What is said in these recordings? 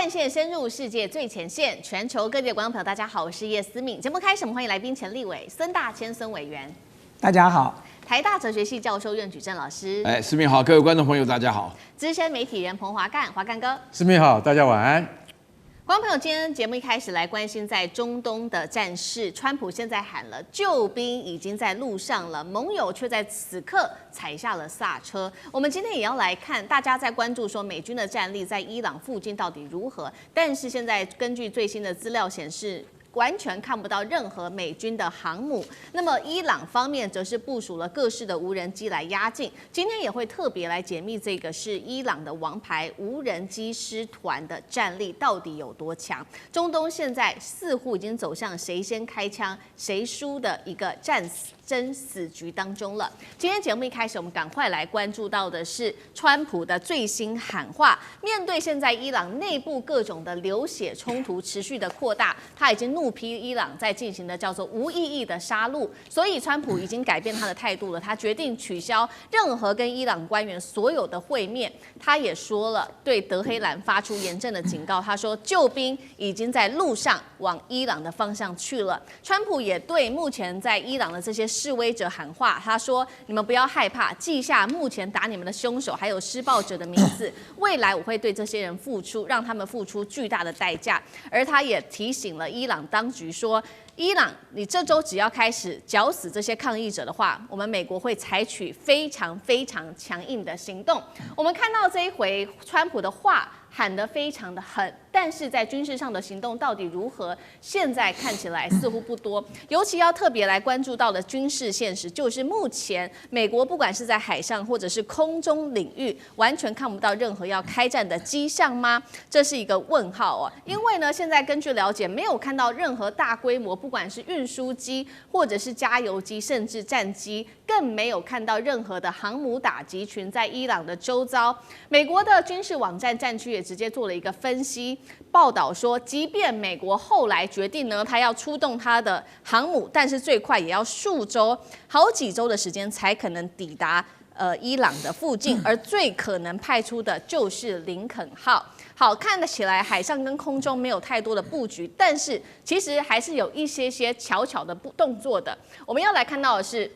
战线深入世界最前线，全球各地的观众朋友，大家好，我是叶思敏。节目开始，我们欢迎来宾陈立伟、孙大千孙委员。大家好。台大哲学系教授苑举正老师。思敏好，各位观众朋友大家好。资深媒体人彭华干，华干哥。思敏好，大家晚安。观众朋友，今天节目一开始来关心在中东的战事，川普现在喊了救兵已经在路上了，盟友却在此刻踩下了刹车。我们今天也要来看，大家在关注说美军的战力在伊朗附近到底如何，但是现在根据最新的资料显示，完全看不到任何美军的航母。那么伊朗方面则是部署了各式的无人机来压境。今天也会特别来解密这个是伊朗的王牌无人机师团的战力到底有多强。中东现在似乎已经走向谁先开枪谁输的一个争死局当中了。今天节目一开始，我们赶快来关注到的是川普的最新喊话。面对现在伊朗内部各种的流血冲突持续的扩大，他已经怒批伊朗在进行的叫做无意义的杀戮，所以川普已经改变他的态度了。他决定取消任何跟伊朗官员所有的会面。他也说了，对德黑兰发出严正的警告。他说，救兵已经在路上往伊朗的方向去了。川普也对目前在伊朗的这些示威者喊话，他说：“你们不要害怕，记下目前打你们的凶手还有施暴者的名字。未来我会对这些人付出，让他们付出巨大的代价。”而他也提醒了伊朗当局说：“伊朗，你这周只要开始绞死这些抗议者的话，我们美国会采取非常非常强硬的行动。”我们看到这一回川普的话喊得非常的狠，但是在军事上的行动到底如何？现在看起来似乎不多。尤其要特别来关注到的军事现实，就是目前美国不管是在海上或者是空中领域，完全看不到任何要开战的迹象吗？这是一个问号哦。因为呢，现在根据了解，没有看到任何大规模，不管是运输机或者是加油机，甚至战机，更没有看到任何的航母打击群在伊朗的周遭。美国的军事网站战区也直接做了一个分析报道说，即便美国后来决定呢，他要出动他的航母，但是最快也要数周、好几周的时间才可能抵达伊朗的附近，而最可能派出的就是林肯号。好，看得起来海上跟空中没有太多的布局，但是其实还是有一些巧巧的动作的。我们要来看到的是，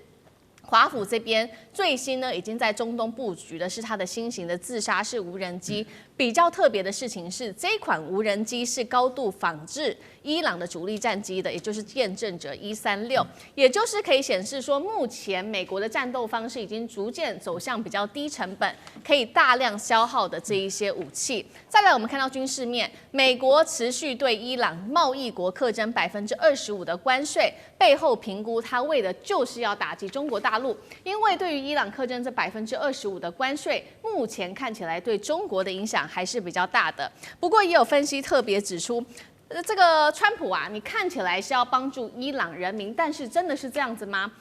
华府这边最新呢，已经在中东布局的是它的新型的自杀式无人机。比较特别的事情是，这款无人机是高度仿制伊朗的主力战机的，也就是见证者136，也就是可以显示说，目前美国的战斗方式已经逐渐走向比较低成本、可以大量消耗的这一些武器。再来，我们看到军事面，美国持续对伊朗贸易国课征25%的关税，背后评估它为的就是要打击中国大陆，因为对于伊朗课征这25%的关税，目前看起来对中国的影响还是比较大的。不过也有分析特别指出，这个川普啊，你看起来是要帮助伊朗人民，但是真的是这样子吗？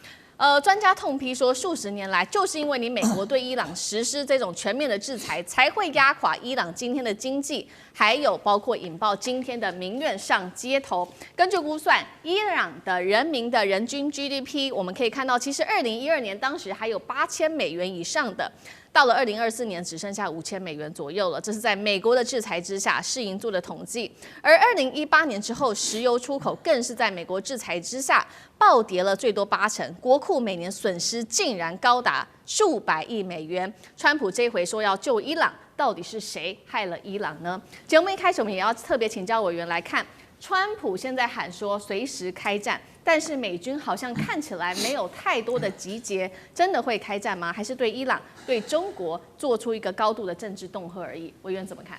专家痛批说，数十年来就是因为你美国对伊朗实施这种全面的制裁，才会压垮伊朗今天的经济，还有包括引爆今天的民怨上街头。根据估算，伊朗的人民的人均 GDP， 我们可以看到，其实2012年当时还有$8000以上的。到了2024年，只剩下$5000左右了。这是在美国的制裁之下，世银做的统计。而2018年之后，石油出口更是在美国制裁之下暴跌了最多80%，国库每年损失竟然高达数百亿美元。川普这一回说要救伊朗，到底是谁害了伊朗呢？节目一开始，我们也要特别请教委员来看，川普现在喊说随时开战。但是美军好像看起来没有太多的集结，真的会开战吗？还是对伊朗、对中国做出一个高度的政治恫吓而已？委员怎么看？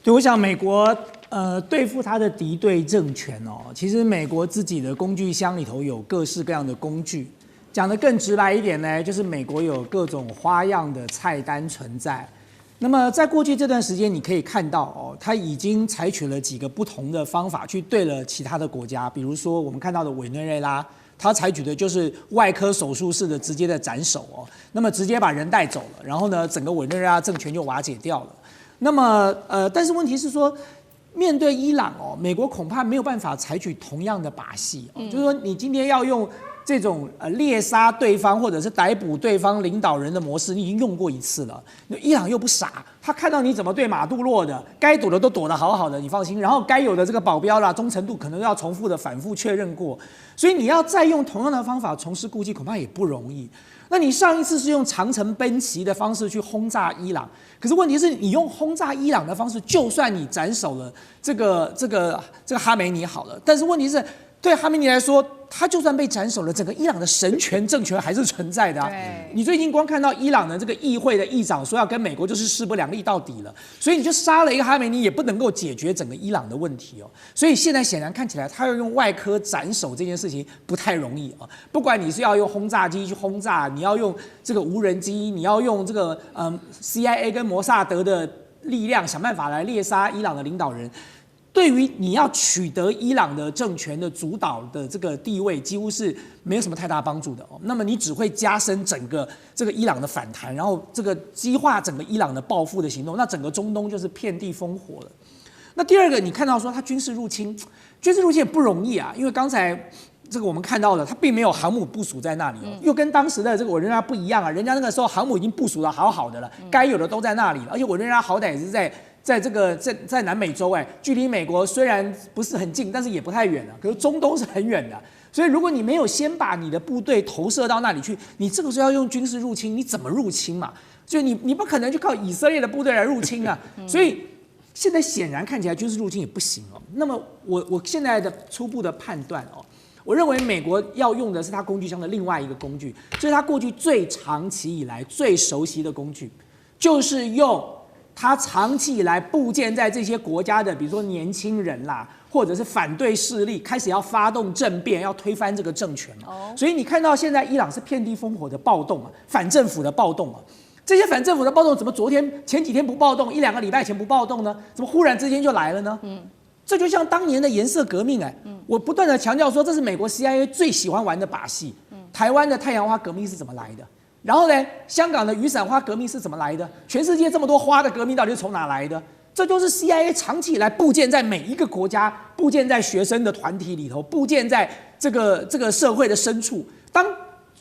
对，我想美国对付他的敌对政权哦，其实美国自己的工具箱里头有各式各样的工具。讲得更直白一点呢，就是美国有各种花样的菜单存在。那么在过去这段时间，你可以看到哦，他已经采取了几个不同的方法去对了其他的国家，比如说我们看到的委内瑞拉，他采取的就是外科手术式的直接的斩首哦，那么直接把人带走了，然后呢，整个委内瑞拉政权就瓦解掉了。那么但是问题是说，面对伊朗哦，美国恐怕没有办法采取同样的把戏哦，就是说你今天要用这种猎杀对方或者是逮捕对方领导人的模式，你已经用过一次了。伊朗又不傻，他看到你怎么对马杜洛的，该躲的都躲得好好的，你放心。然后该有的这个保镖啦、忠诚度可能要重复的反复确认过，所以你要再用同样的方法重施故技，恐怕也不容易。那你上一次是用长城奔袭的方式去轰炸伊朗，可是问题是你用轰炸伊朗的方式，就算你斩首了这个哈梅尼好了，但是问题是对哈梅尼来说，他就算被斩首了，整个伊朗的神权政权还是存在的啊。你最近光看到伊朗的这个议会的议长说要跟美国就是势不两立到底了，所以你就杀了一个哈梅尼，也不能够解决整个伊朗的问题哦。所以现在显然看起来，他要用外科斩首这件事情不太容易啊。不管你是要用轰炸机去轰炸，你要用这个无人机，你要用这个CIA 跟摩萨德的力量想办法来猎杀伊朗的领导人。对于你要取得伊朗的政权的主导的这个地位，几乎是没有什么太大帮助的哦。那么你只会加深整个这个伊朗的反弹，然后这个激化整个伊朗的报复的行动，那整个中东就是遍地烽火了。那第二个，你看到说他军事入侵也不容易啊，因为刚才这个我们看到了，他并没有航母部署在那里哦，又跟当时的这个委内瑞拉不一样啊，人家那个时候航母已经部署得好好的了，该有的都在那里了，而且委内瑞拉好歹也是在南美洲，距离美国虽然不是很近，但是也不太远了。可是中东是很远的，所以如果你没有先把你的部队投射到那里去，你这个时候要用军事入侵，你怎么入侵嘛？所以你不可能就靠以色列的部队来入侵啊。所以现在显然看起来军事入侵也不行哦。那么我现在的初步的判断哦，我认为美国要用的是它工具箱的另外一个工具，就是它过去最长期以来最熟悉的工具，就是用他长期以来布建在这些国家的，比如说年轻人啦，或者是反对势力，开始要发动政变，要推翻这个政权嘛。所以你看到现在伊朗是遍地烽火的暴动啊，反政府的暴动啊。这些反政府的暴动怎么前几天不暴动，一两个礼拜前不暴动呢？怎么忽然之间就来了呢？这就像当年的颜色革命我不断的强调说，这是美国 CIA 最喜欢玩的把戏。台湾的太阳花革命是怎么来的？然后呢，香港的雨伞花革命是怎么来的？全世界这么多花的革命到底是从哪来的？这就是 CIA 长期以来布建在每一个国家，布建在学生的团体里头，布建在这个社会的深处。当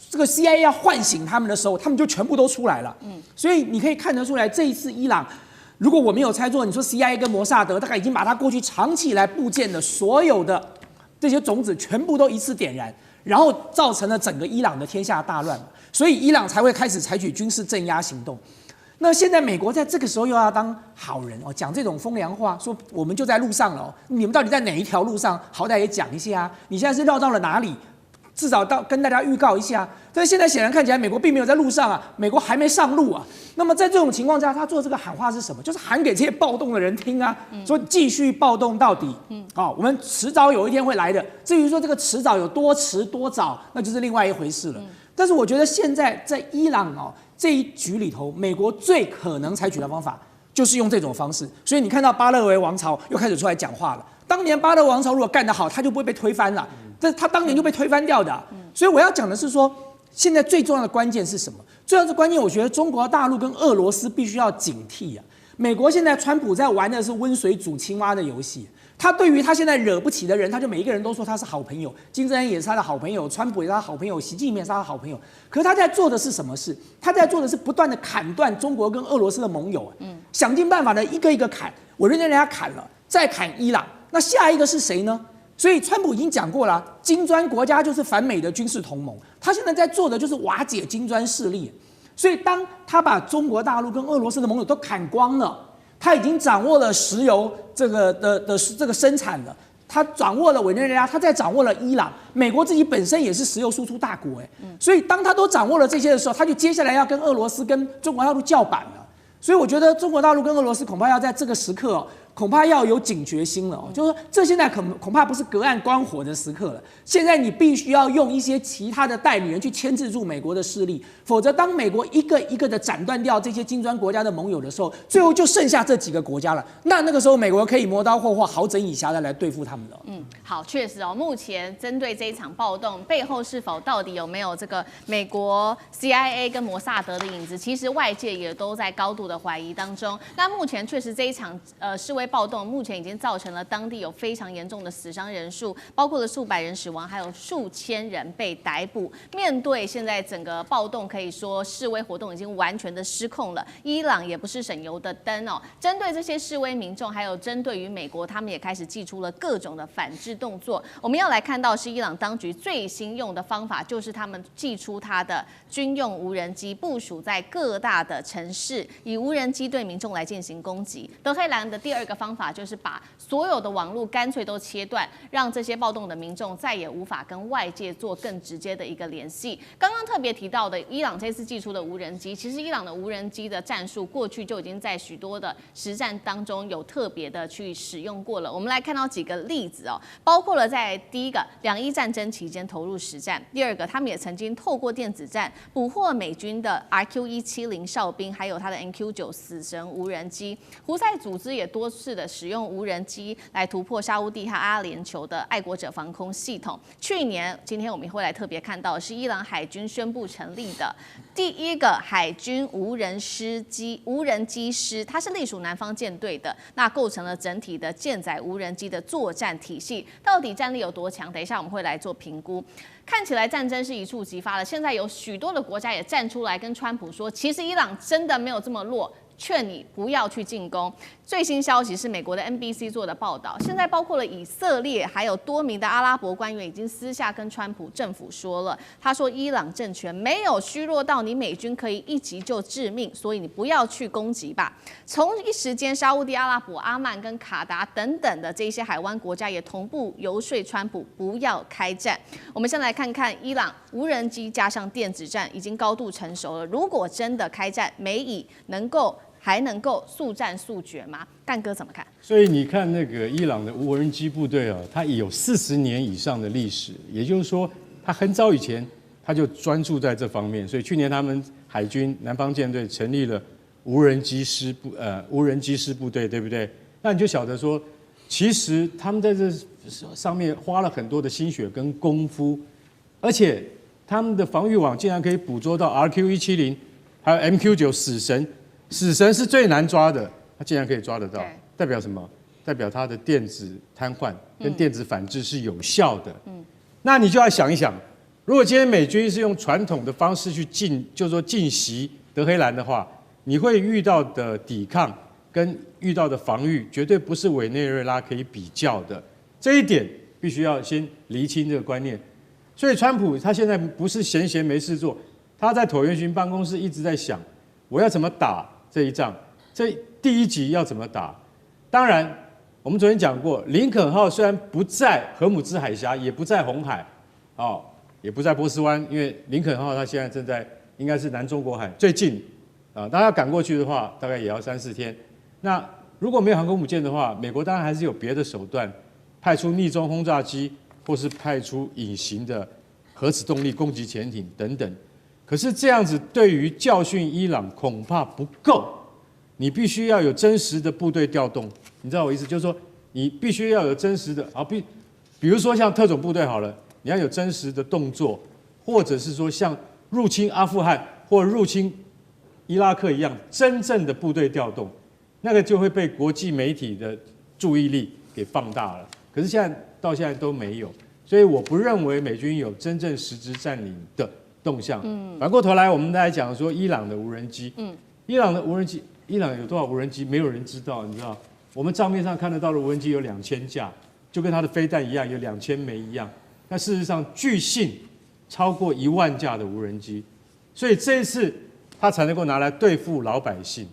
这个 CIA 要唤醒他们的时候，他们就全部都出来了。所以你可以看得出来，这一次伊朗，如果我没有猜错，你说 CIA 跟摩萨德大概已经把他过去长期以来布建的所有的这些种子全部都一次点燃，然后造成了整个伊朗的天下大乱。所以伊朗才会开始采取军事镇压行动。那现在美国在这个时候又要当好人哦，讲这种风凉话，说我们就在路上了哦，你们到底在哪一条路上？好歹也讲一下啊！你现在是绕到了哪里？至少跟大家预告一下。但是现在显然看起来美国并没有在路上啊，美国还没上路啊。那么在这种情况下，他做这个喊话是什么？就是喊给这些暴动的人听啊，说继续暴动到底。我们迟早有一天会来的。至于说这个迟早有多迟多早，那就是另外一回事了。但是我觉得现在在伊朗这一局里头，美国最可能采取的方法就是用这种方式。所以你看到巴勒维王朝又开始出来讲话了。当年巴勒王朝如果干得好，他就不会被推翻了。但他当年就被推翻掉的。所以我要讲的是说，现在最重要的关键是什么？最重要的关键，我觉得中国大陆跟俄罗斯必须要警惕啊。美国现在川普在玩的是温水煮青蛙的游戏。他对于他现在惹不起的人，他就每一个人都说他是好朋友，金正恩也是他的好朋友，川普也是他的好朋友，习近平也是他的好朋友。可是他在做的是什么事？他在做的是不断的砍断中国跟俄罗斯的盟友，想尽办法的一个一个砍。我认为人家砍了，再砍伊朗，那下一个是谁呢？所以川普已经讲过了，金砖国家就是反美的军事同盟。他现在在做的就是瓦解金砖势力。所以当他把中国大陆跟俄罗斯的盟友都砍光了，他已经掌握了石油这个这个生产了，他掌握了委内瑞拉，他再掌握了伊朗，美国自己本身也是石油输出大国所以当他都掌握了这些的时候，他就接下来要跟俄罗斯跟中国大陆叫板了。所以我觉得中国大陆跟俄罗斯恐怕要在这个时刻恐怕要有警觉心了就是说这现在恐怕不是隔岸观火的时刻了。现在你必须要用一些其他的代理人去牵制住美国的势力，否则当美国一个一个的斩断掉这些金砖国家的盟友的时候，最后就剩下这几个国家了。那个时候美国可以磨刀霍霍，好整以暇的来对付他们了。好，确实目前针对这一场暴动背后是否到底有没有这个美国 CIA 跟摩萨德的影子，其实外界也都在高度的怀疑当中。那目前确实这一场示威威暴动，目前已经造成了当地有非常严重的死伤人数，包括了数百人死亡，还有数千人被逮捕。面对现在整个暴动，可以说示威活动已经完全的失控了。伊朗也不是省油的灯哦，针对这些示威民众，还有针对于美国，他们也开始祭出了各种的反制动作。我们要来看到是伊朗当局最新用的方法，就是他们祭出他的军用无人机，部署在各大的城市，以无人机对民众来进行攻击。德黑兰的第二个方法就是把所有的网络干脆都切断，让这些暴动的民众再也无法跟外界做更直接的一个联系。刚刚特别提到的伊朗这次祭出的无人机，其实伊朗的无人机的战术过去就已经在许多的实战当中有特别的去使用过了。我们来看到几个例子哦，包括了在第一个2伊战争期间投入实战，第二个他们也曾经透过电子战捕获美军的 RQ-170哨兵，还有他的 NQ-9死神无人机。胡塞组织也多次的使用无人机来突破沙烏地和阿联酋的爱国者防空系统。去年，今天我们会来特别看到的是伊朗海军宣布成立的第一个海军无人机师，它是隶属南方舰队的，那构成了整体的舰载无人机的作战体系。到底战力有多强？等一下我们会来做评估。看起来战争是一触即发了，现在有许多的国家也站出来跟川普说，其实伊朗真的没有这么弱。劝你不要去进攻。最新消息是美国的 NBC 做的报道，现在包括了以色列还有多名的阿拉伯官员已经私下跟川普政府说了，他说伊朗政权没有虚弱到你美军可以一击就致命，所以你不要去攻击吧。同一时间，沙烏地阿拉伯、阿曼跟卡达等等的这些海湾国家也同步游说川普不要开战。我们先来看看伊朗无人机加上电子战已经高度成熟了，如果真的开战，美以还能够速战速决吗？干哥怎么看？所以你看那个伊朗的无人机部队啊，它有40年以上的历史，也就是说，它很早以前它就专注在这方面。所以去年他们海军南方舰队成立了无人机师部队，对不对？那你就晓得说，其实他们在这上面花了很多的心血跟功夫，而且他们的防御网竟然可以捕捉到 RQ-170，还有 MQ-9死神。死神是最难抓的，它竟然可以抓得到，代表什么？代表它的电子瘫痪跟电子反制是有效的。那你就要想一想，如果今天美军是用传统的方式去进袭德黑兰的话，你会遇到的抵抗跟遇到的防御，绝对不是委内瑞拉可以比较的。这一点必须要先厘清这个观念。所以川普他现在不是闲没事做，他在椭圆形办公室一直在想，我要怎么打这一仗，这第一集要怎么打？当然，我们昨天讲过，林肯号虽然不在荷姆兹海峡，也不在红海，也不在波斯湾，因为林肯号它现在正在应该是南中国海最近，大家要赶过去的话，大概也要3-4天。那如果没有航空母舰的话，美国当然还是有别的手段，派出逆中轰炸机，或是派出隐形的核子动力攻击潜艇等等。可是这样子对于教训伊朗恐怕不够，你必须要有真实的部队调动，你知道我意思？就是说你必须要有真实的比如说像特种部队好了，你要有真实的动作，或者是说像入侵阿富汗或入侵伊拉克一样，真正的部队调动，那个就会被国际媒体的注意力给放大了。可是到现在都没有，所以我不认为美军有真正实质占领的动向。反过头来，我们来讲说伊朗的无人机。伊朗有多少无人机？没有人知道，你知道？我们账面上看得到的无人机有2000架，就跟它的飞弹一样，有2000枚一样。那事实上，据信超过1万架的无人机，所以这一次它才能够拿来对付老百姓。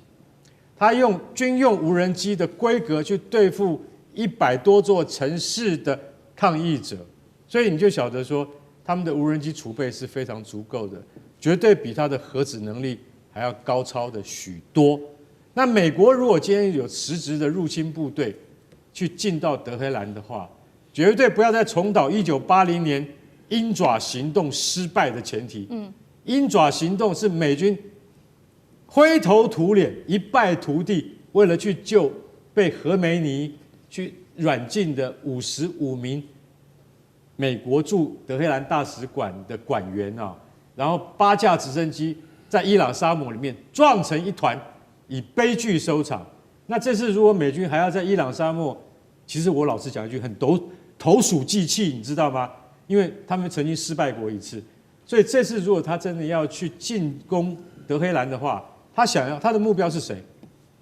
它用军用无人机的规格去对付100多座城市的抗议者，所以你就晓得说。他们的无人机储备是非常足够的，绝对比它的核子能力还要高超的许多。那美国如果今天有实质的入侵部队去进到德黑兰的话，绝对不要再重蹈1980年鹰爪行动失败的前提。鹰爪行动是美军灰头土脸、一败涂地，为了去救被何梅尼去软禁的55名。美国驻德黑兰大使馆的馆员然后8架直升机在伊朗沙漠里面撞成一团，以悲剧收场。那这次如果美军还要在伊朗沙漠，其实我老实讲一句，很投鼠忌器，你知道吗？因为他们曾经失败过一次，所以这次如果他真的要去进攻德黑兰的话，他的目标是谁？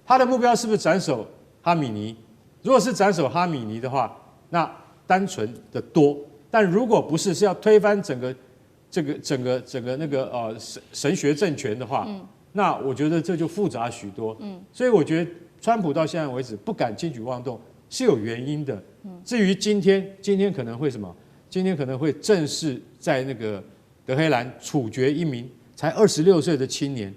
他的目标是不是斩首哈米尼？如果是斩首哈米尼的话，那单纯的多；但如果不是，是要推翻整个那个神学政权的话，那我觉得这就复杂许多。所以我觉得川普到现在为止不敢轻举妄动是有原因的。至于今天可能会什么？今天可能会正式在那个德黑兰处决一名才26岁的青年，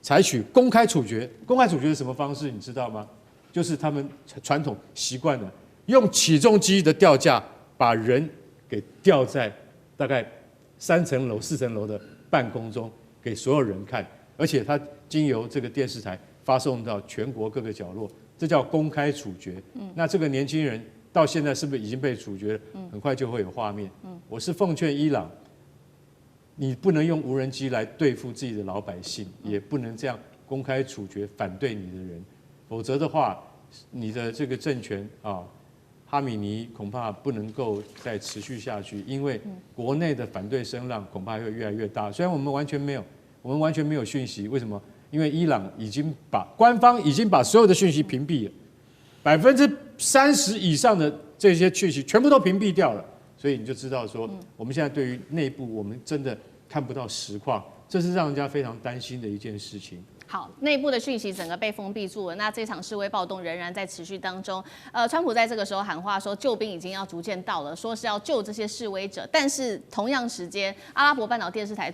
采取公开处决。公开处决是什么方式？你知道吗？就是他们传统习惯的用起重机的吊架把人给吊在大概3层楼、4层楼的半空中，给所有人看，而且他经由这个电视台发送到全国各个角落，这叫公开处决。那这个年轻人到现在是不是已经被处决了？很快就会有画面。我是奉劝伊朗，你不能用无人机来对付自己的老百姓，也不能这样公开处决反对你的人，否则的话，你的这个政权哈米尼恐怕不能够再持续下去，因为国内的反对声浪恐怕会越来越大。虽然我们完全没有讯息，为什么？因为伊朗官方已经把所有的讯息屏蔽了，30%以上的这些讯息全部都屏蔽掉了，所以你就知道说，我们现在对于内部我们真的看不到实况，这是让人家非常担心的一件事情。好，内部的讯息整个被封闭住了。那这场示威暴动仍然在持续当中。川普在这个时候喊话说，救兵已经要逐渐到了，说是要救这些示威者。但是同样时间，阿拉伯半岛电视台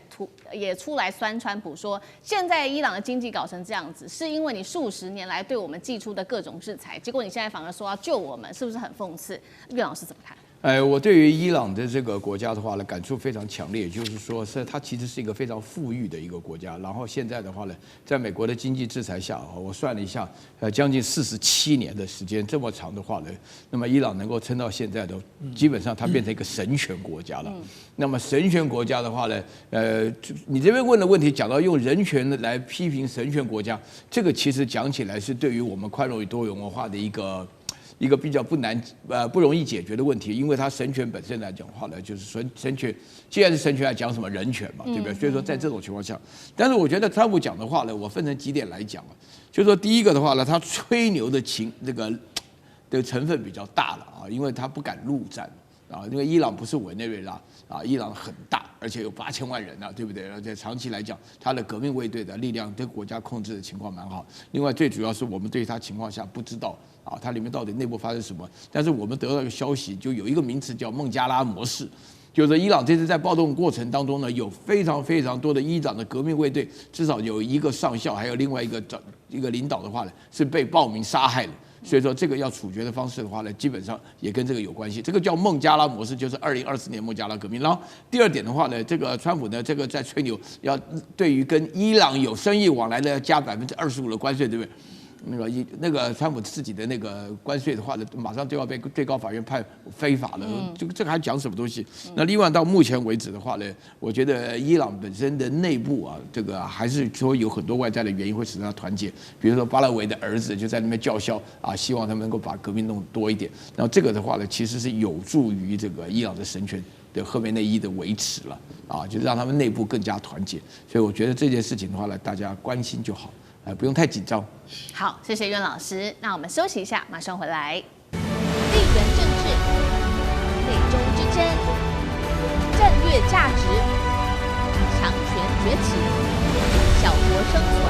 也出来酸川普说，现在伊朗的经济搞成这样子，是因为你数十年来对我们寄出的各种制裁，结果你现在反而说要救我们，是不是很讽刺？岳老师怎么看？我对于伊朗的这个国家的话呢，感触非常强烈，就是说，它其实是一个非常富裕的一个国家。然后现在的话呢，在美国的经济制裁下，我算了一下，将近47年的时间，这么长的话呢，那么伊朗能够撑到现在的，基本上它变成一个神权国家了。那么神权国家的话呢，你这边问的问题讲到用人权来批评神权国家，这个其实讲起来是对于我们宽容与多元文化的一个比较不容易解决的问题，因为它神权本身来讲的话呢，就是神权，既然是神权，来讲什么人权嘛，对不对？所以说在这种情况下，但是我觉得川普讲的话呢，我分成几点来讲啊，就是说第一个的话呢，他吹牛的这个成分比较大了啊，因为他不敢陆战啊，因为伊朗不是委内瑞拉啊，伊朗很大，而且有8000万人啊，对不对？而且长期来讲，他的革命卫队的力量对国家控制的情况蛮好。另外，最主要是我们对他情况下不知道啊，它里面到底内部发生什么？但是我们得到一个消息，就有一个名词叫孟加拉模式，就是伊朗这次在暴动过程当中呢，有非常非常多的伊朗的革命卫队，至少有一个上校，还有另外一个领导的话呢，是被暴民杀害了。所以说这个要处决的方式的话呢，基本上也跟这个有关系。这个叫孟加拉模式，就是2024年孟加拉革命。然后第二点的话呢，这个川普呢，这个在吹牛，要对于跟伊朗有生意往来的要加25%的关税，对不对？那个川普自己的那个关税的话呢，马上就要被最高法院判非法了。这个还讲什么东西？那另外到目前为止的话呢，我觉得伊朗本身的内部啊，这个还是说有很多外在的原因会使他团结。比如说巴勒维的儿子就在那边叫嚣啊，希望他们能够把革命弄多一点。然后这个的话呢，其实是有助于这个伊朗的神权的赫梅内伊的维持了啊，就是让他们内部更加团结。所以我觉得这件事情的话呢，大家关心就好。不用太紧张。好，谢谢袁老师。那我们休息一下，马上回来。地缘政治、美中之争、战略价值、强权崛起、小国生存，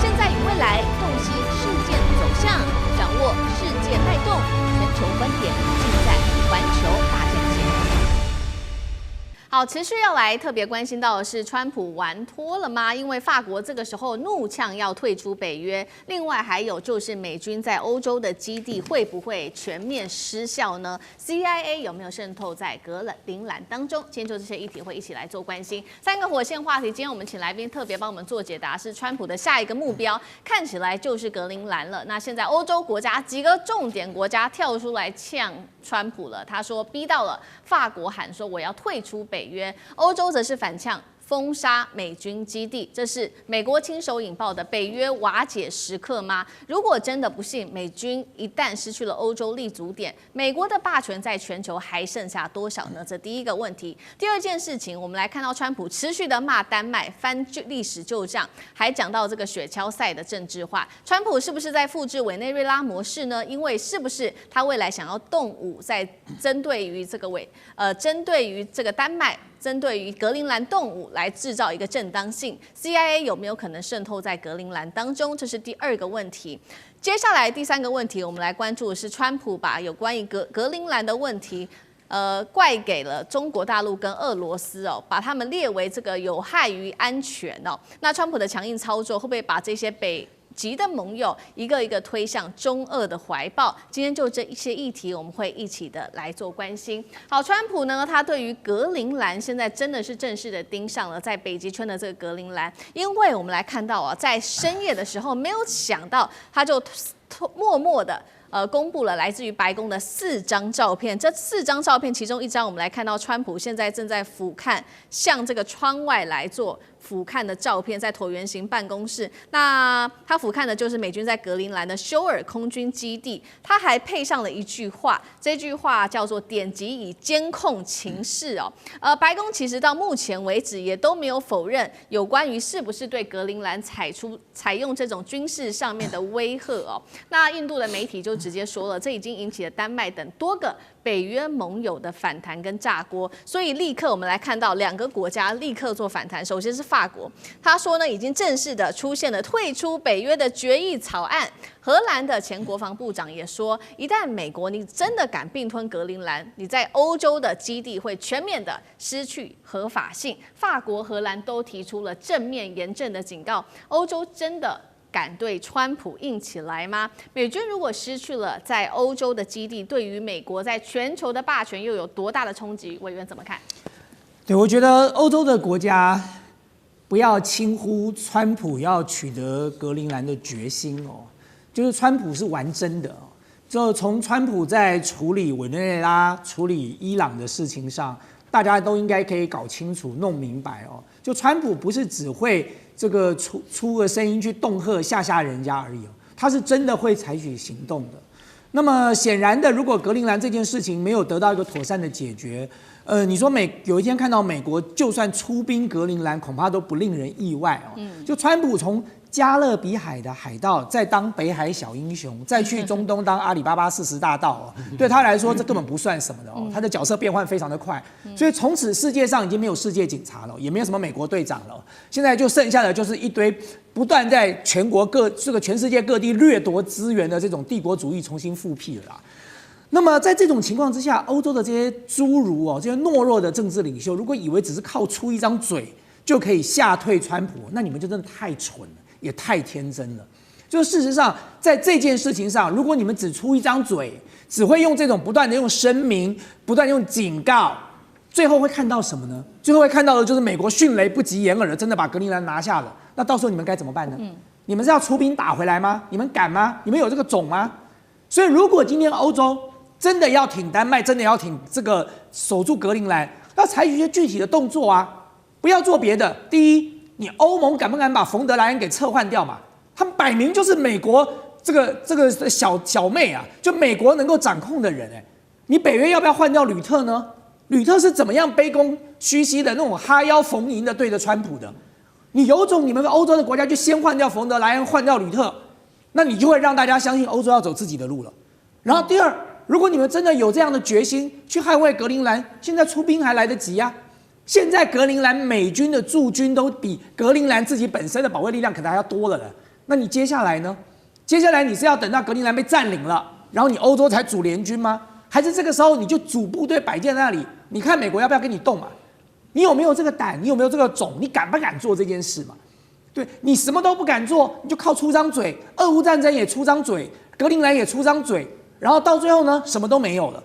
现在与未来洞悉事件走向，掌握世界脉动，全球观点尽在环球大战线。好，持续要来特别关心到的是，川普玩脱了吗？因为法国这个时候怒呛要退出北约，另外还有就是美军在欧洲的基地会不会全面失效呢 ？CIA 有没有渗透在格陵兰当中？今天就这些议题会一起来做关心。3个火线话题，今天我们请来宾特别帮我们做解答，是川普的下一个目标，看起来就是格陵兰了。那现在欧洲国家几个重点国家跳出来呛川普了，他说逼到了法国喊说我要退出北约，欧洲则是反呛封杀美军基地，这是美国亲手引爆的北约瓦解时刻吗？如果真的不幸美军一旦失去了欧洲立足点，美国的霸权在全球还剩下多少呢？这第一个问题。第二件事情，我们来看到川普持续的骂丹麦，翻历史旧账，还讲到这个雪橇赛的政治化。川普是不是在复制委内瑞拉模式呢？因为是不是他未来想要动武，在针对于这个丹麦？针对于格陵兰动武来制造一个正当性 ，CIA 有没有可能渗透在格陵兰当中？这是第二个问题。接下来第三个问题，我们来关注的是川普把有关于格陵兰的问题，怪给了中国大陆跟俄罗斯哦，把他们列为这个有害于安全哦。那川普的强硬操作会不会把这些北极的盟友一个一个推向中俄的怀抱？今天就这一些议题，我们会一起的来做关心。好，川普呢，他对于格陵兰现在真的是正式的盯上了在北极圈的这个格陵兰，因为我们来看到啊，在深夜的时候，没有想到他就默默的。公布了来自于白宫的4张照片。这4张照片，其中一张我们来看到川普现在正在俯瞰向这个窗外来做俯瞰的照片，在椭圆形办公室。那他俯瞰的就是美军在格陵兰的休尔空军基地。他还配上了一句话，这句话叫做"点击以监控情势"哦。白宫其实到目前为止也都没有否认有关于是不是对格陵兰采用这种军事上面的威吓哦。那印度的媒体就直接说了，这已经引起了丹麦等多个北约盟友的反弹跟炸锅，所以立刻我们来看到2个国家立刻做反弹。首先是法国，他说呢，已经正式的出现了退出北约的决议草案。荷兰的前国防部长也说，一旦美国你真的敢并吞格陵兰，你在欧洲的基地会全面的失去合法性。法国、荷兰都提出了正面严正的警告，欧洲真的敢对川普硬起来吗？美军如果失去了在欧洲的基地，对于美国在全球的霸权又有多大的冲击？委员怎么看？对，我觉得欧洲的国家不要轻忽川普要取得格陵兰的决心哦，就是川普是玩真的哦。就从川普在处理委内瑞拉、处理伊朗的事情上，大家都应该可以搞清楚、弄明白哦。就川普不是只会这个出个声音去恫吓吓人家而已哦，他是真的会采取行动的。那么显然的，如果格陵兰这件事情没有得到一个妥善的解决，你说有一天看到美国就算出兵格陵兰，恐怕都不令人意外哦。就川普从加勒比海的海盗，再当北海小英雄，再去中东当阿里巴巴40大盗哦，对他来说这根本不算什么的哦。他的角色变换非常的快，所以从此世界上已经没有世界警察了，也没有什么美国队长了，现在就剩下的就是一堆不断在全世界各地掠夺资源的这种帝国主义重新复辟了啦。那么在这种情况之下，欧洲的这些侏儒哦，这些懦弱的政治领袖，如果以为只是靠出一张嘴就可以吓退川普，那你们就真的太蠢了。也太天真了。就事实上，在这件事情上，如果你们只出一张嘴，只会用这种不断的用声明、不断用警告，最后会看到什么呢？最后会看到的就是美国迅雷不及掩耳的真的把格陵兰拿下了。那到时候你们该怎么办呢？你们是要出兵打回来吗？你们敢吗？你们有这个种吗？所以，如果今天欧洲真的要挺丹麦，真的要挺这个守住格陵兰，要采取一些具体的动作啊，不要做别的。第一，你欧盟敢不敢把冯德莱恩给撤换掉嘛？他们摆明就是美国这个小妹啊，就美国能够掌控的人哎。你北约要不要换掉吕特呢？吕特是怎么样卑躬屈膝的那种哈腰逢迎的对着川普的？你有种你们欧洲的国家就先换掉冯德莱恩，换掉吕特，那你就会让大家相信欧洲要走自己的路了。然后第二，如果你们真的有这样的决心去捍卫格陵兰，现在出兵还来得及啊。现在格陵兰美军的驻军都比格陵兰自己本身的保卫力量可能还要多了。那你接下来呢？接下来你是要等到格陵兰被占领了，然后你欧洲才组联军吗？还是这个时候你就组部队摆在那里？你看美国要不要跟你动嘛？你有没有这个胆？你有没有这个种？你敢不敢做这件事嘛？对，你什么都不敢做，你就靠出张嘴。俄乌战争也出张嘴，格陵兰也出张嘴，然后到最后呢，什么都没有了。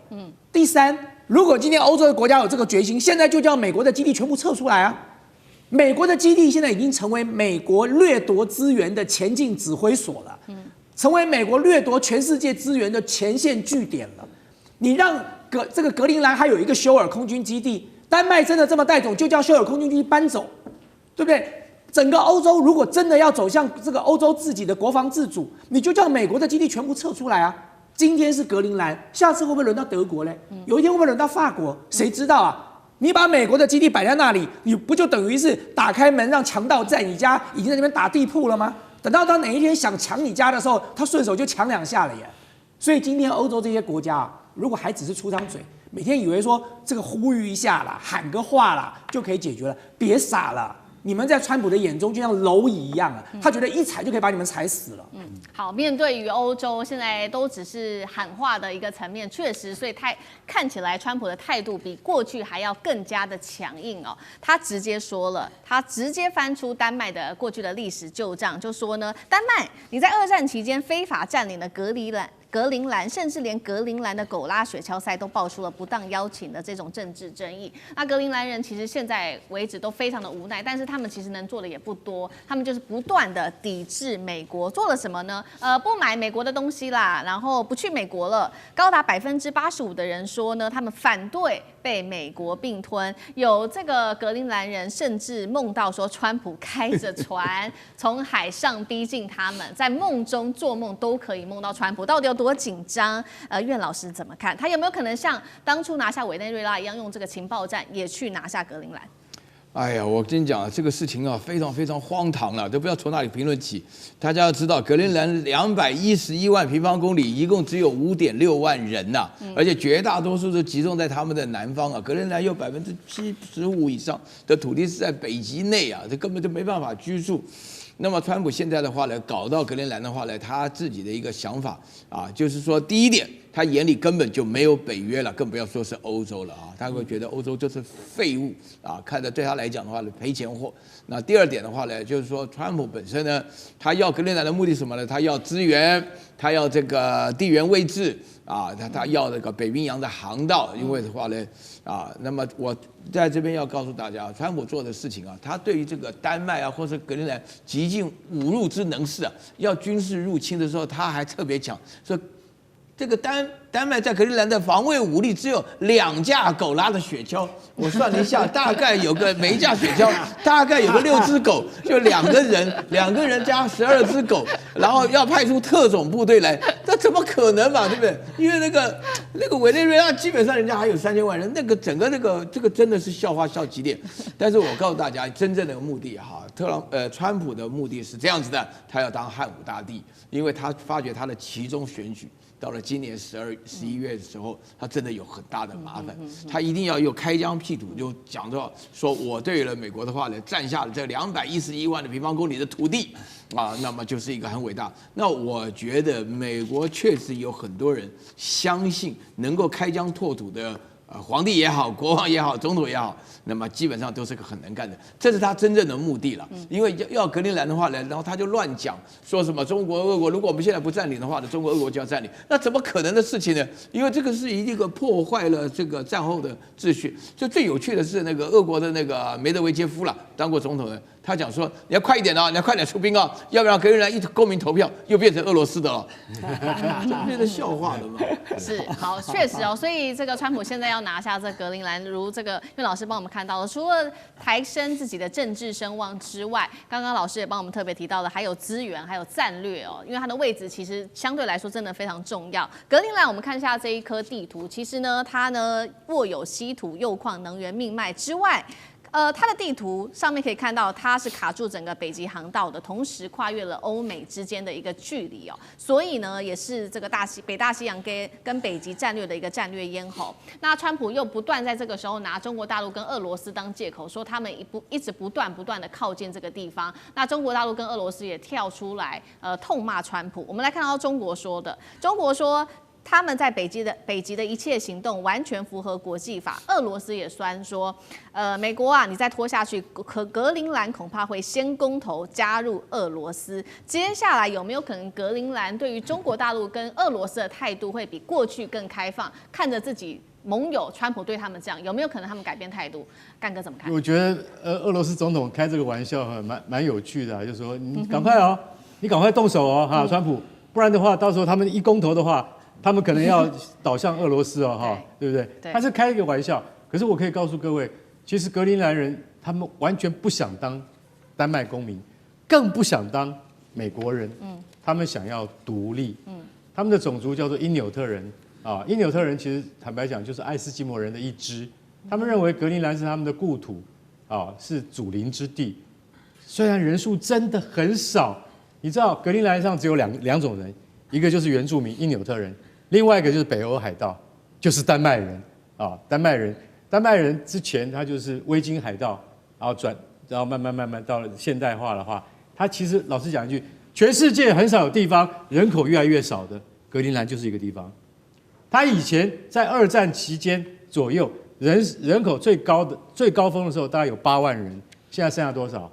第三，如果今天欧洲的国家有这个决心，现在就叫美国的基地全部撤出来啊！美国的基地现在已经成为美国掠夺资源的前进指挥所了，成为美国掠夺全世界资源的前线据点了。你让这个格陵兰还有一个休尔空军基地，丹麦真的这么带走，就叫休尔空军基地搬走，对不对？整个欧洲如果真的要走向这个欧洲自己的国防自主，你就叫美国的基地全部撤出来啊！今天是格陵兰，下次会不会轮到德国嘞？有一天会不会轮到法国？谁知道啊？你把美国的基地摆在那里，你不就等于是打开门让强盗在你家已经在那边打地铺了吗？等到他哪一天想抢你家的时候，他顺手就抢2下了耶。所以今天欧洲这些国家啊，如果还只是出张嘴，每天以为说这个呼吁一下啦，喊个话啦就可以解决了，别傻了。你们在川普的眼中就像蝼蚁一样啊，他觉得一踩就可以把你们踩死了。好，面对于欧洲现在都只是喊话的一个层面，确实，所以看起来川普的态度比过去还要更加的强硬哦。他直接说了，他直接翻出丹麦的过去的历史旧账，就说呢，丹麦你在2战期间非法占领了格陵兰，甚至连格陵兰的狗拉雪橇赛都爆出了不当邀请的这种政治争议。那格陵兰人其实现在为止都非常的无奈，但是他们其实能做的也不多，他们就是不断的抵制美国。做了什么呢？不买美国的东西啦，然后不去美国了。高达85%的人说呢，他们反对被美国并吞。有这个格陵兰人甚至梦到说，川普开着船从海上逼近他们，在梦中做梦都可以梦到川普，到底有多紧张？苑老师怎么看？他有没有可能像当初拿下委内瑞拉一样，用这个情报战也去拿下格陵兰？哎呀，我跟你讲，这个事情啊，非常非常荒唐了，都不知道从哪里评论起。大家要知道，格陵兰211万平方公里，一共只有5.6万人呐、而且绝大多数都集中在他们的南方啊。格陵兰有75%以上的土地是在北极内啊，这根本就没办法居住。那么川普现在的话呢，搞到格陵兰的话呢，他自己的一个想法啊，就是说第一点，他眼里根本就没有北约了，更不要说是欧洲了啊，他会觉得欧洲就是废物啊，看着对他来讲的话呢，赔钱货。那第二点的话呢，就是说川普本身呢，他要格陵兰的目的是什么呢？他要资源，他要这个地缘位置啊，他要那个北冰洋的航道，因为的话呢，啊，那么我在这边要告诉大家，川普做的事情啊，他对于这个丹麦啊或者格陵兰极尽侮辱之能事啊，要军事入侵的时候，他还特别讲说，这个丹麦在格陵兰的防卫武力只有2架狗拉的雪橇，我算了一下，大概有个每一架雪橇大概有个6只狗，就2个人加12只狗，然后要派出特种部队来，那怎么可能嘛，对不对？因为那个委内瑞拉基本上人家还有3000万人，那个整个这个真的是笑话笑极点。但是我告诉大家，真正的目的哈，川普的目的是这样子的，他要当汉武大帝，因为他发觉他的其中选举。到了今年11月的时候，他真的有很大的麻烦，他一定要又开疆辟土，就讲到说我对了美国的话呢，占下了这211万的平方公里的土地啊，那么就是一个很伟大。那我觉得美国确实有很多人相信能够开疆拓土的。皇帝也好，国王也好，总统也好，那么基本上都是个很能干的，这是他真正的目的了。因为要格陵兰的话呢，然后他就乱讲，说什么中国、俄国，如果我们现在不占领的话呢，中国、俄国就要占领，那怎么可能的事情呢？因为这个是一个破坏了这个战后的秩序。就最有趣的是，那个俄国的那个梅德韦杰夫了，当过总统的，他讲说你要快一点啊，你要快点出兵啊，要不然格陵兰一公民投票又变成俄罗斯的了，这不变成笑话了吗？是，好，确实哦，所以这个川普现在要拿下这格陵兰，如这个岳老师帮我们看到了，除了抬升自己的政治声望之外，刚刚老师也帮我们特别提到了，还有资源，还有战略哦，因为它的位置其实相对来说真的非常重要。格陵兰，我们看一下这一颗地图，其实呢，它呢握有稀土、铀矿、能源命脉之外。它的地图上面可以看到，它是卡住整个北极航道的，同时跨越了欧美之间的一个距离哦，所以呢，也是这个北大西洋跟北极战略的一个战略咽喉。那川普又不断在这个时候拿中国大陆跟俄罗斯当借口，说他们一直不断的靠近这个地方。那中国大陆跟俄罗斯也跳出来痛骂川普。我们来看到中国说的，中国说。他们在北极的一切行动完全符合国际法。俄罗斯也酸说，美国啊，你再拖下去，格陵兰恐怕会先公投加入俄罗斯。接下来有没有可能格陵兰对于中国大陆跟俄罗斯的态度会比过去更开放？看着自己盟友川普对他们这样，有没有可能他们改变态度？干哥怎么看？我觉得俄罗斯总统开这个玩笑蛮有趣的、啊，就是说你赶快哦，你赶快动手哦，哈，川普，不然的话，到时候他们一公投的话。他们可能要倒向俄罗斯哦，哈，对不对？他是开一个玩笑。可是我可以告诉各位，其实格陵兰人他们完全不想当丹麦公民，更不想当美国人。他们想要独立。他们的种族叫做因纽特人啊，因纽特人其实坦白讲就是爱斯基摩人的一支。他们认为格陵兰是他们的故土啊，是祖灵之地。虽然人数真的很少，你知道格陵兰上只有两种人，一个就是原住民因纽特人，另外一个就是北欧海盗，就是丹麦人啊。丹麦人之前他就是维京海盗，然后慢慢到了现代化的话，他其实老实讲一句，全世界很少有地方人口越来越少的，格陵兰就是一个地方。他以前在2战期间左右，人口最高峰的时候大概有8万人，现在剩下多少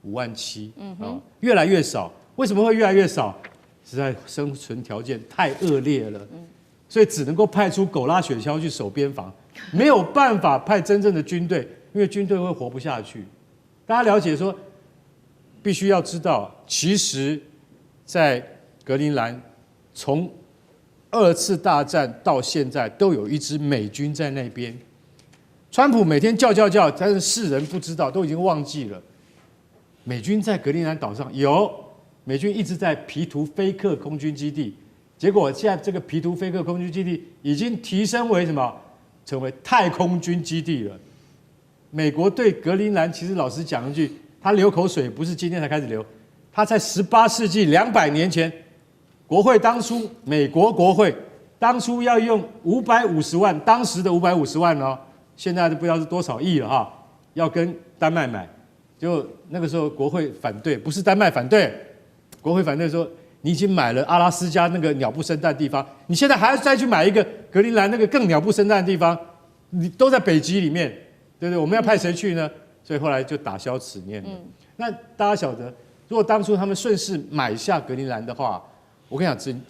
？5.7万。越来越少。为什么会越来越少？实在生存条件太恶劣了，所以只能够派出狗拉雪橇去守边防，没有办法派真正的军队，因为军队会活不下去。大家了解说，必须要知道，其实，在格陵兰从2次大战到现在，都有一支美军在那边。川普每天叫，但是世人不知道，都已经忘记了。美军在格陵兰岛上有，美军一直在皮图菲克空军基地，结果现在这个皮图菲克空军基地已经提升为什么？成为太空军基地了。美国对格陵兰其实老实讲一句，他流口水不是今天才开始流，他在18世纪200年前，美国国会当初要用550万，当时的550万哦，现在都不知道是多少亿了哈，要跟丹麦买，就那个时候国会反对，不是丹麦反对，国会反对说你已经买了阿拉斯加那个鸟不生蛋的地方，你现在还要再去买一个格陵兰那个更鸟不生蛋的地方，你都在北极里面。对不对？我们要派谁去呢？所以后来就打消此念了。那大家晓得，如果当初他们顺势买下格陵兰的话，我跟你讲，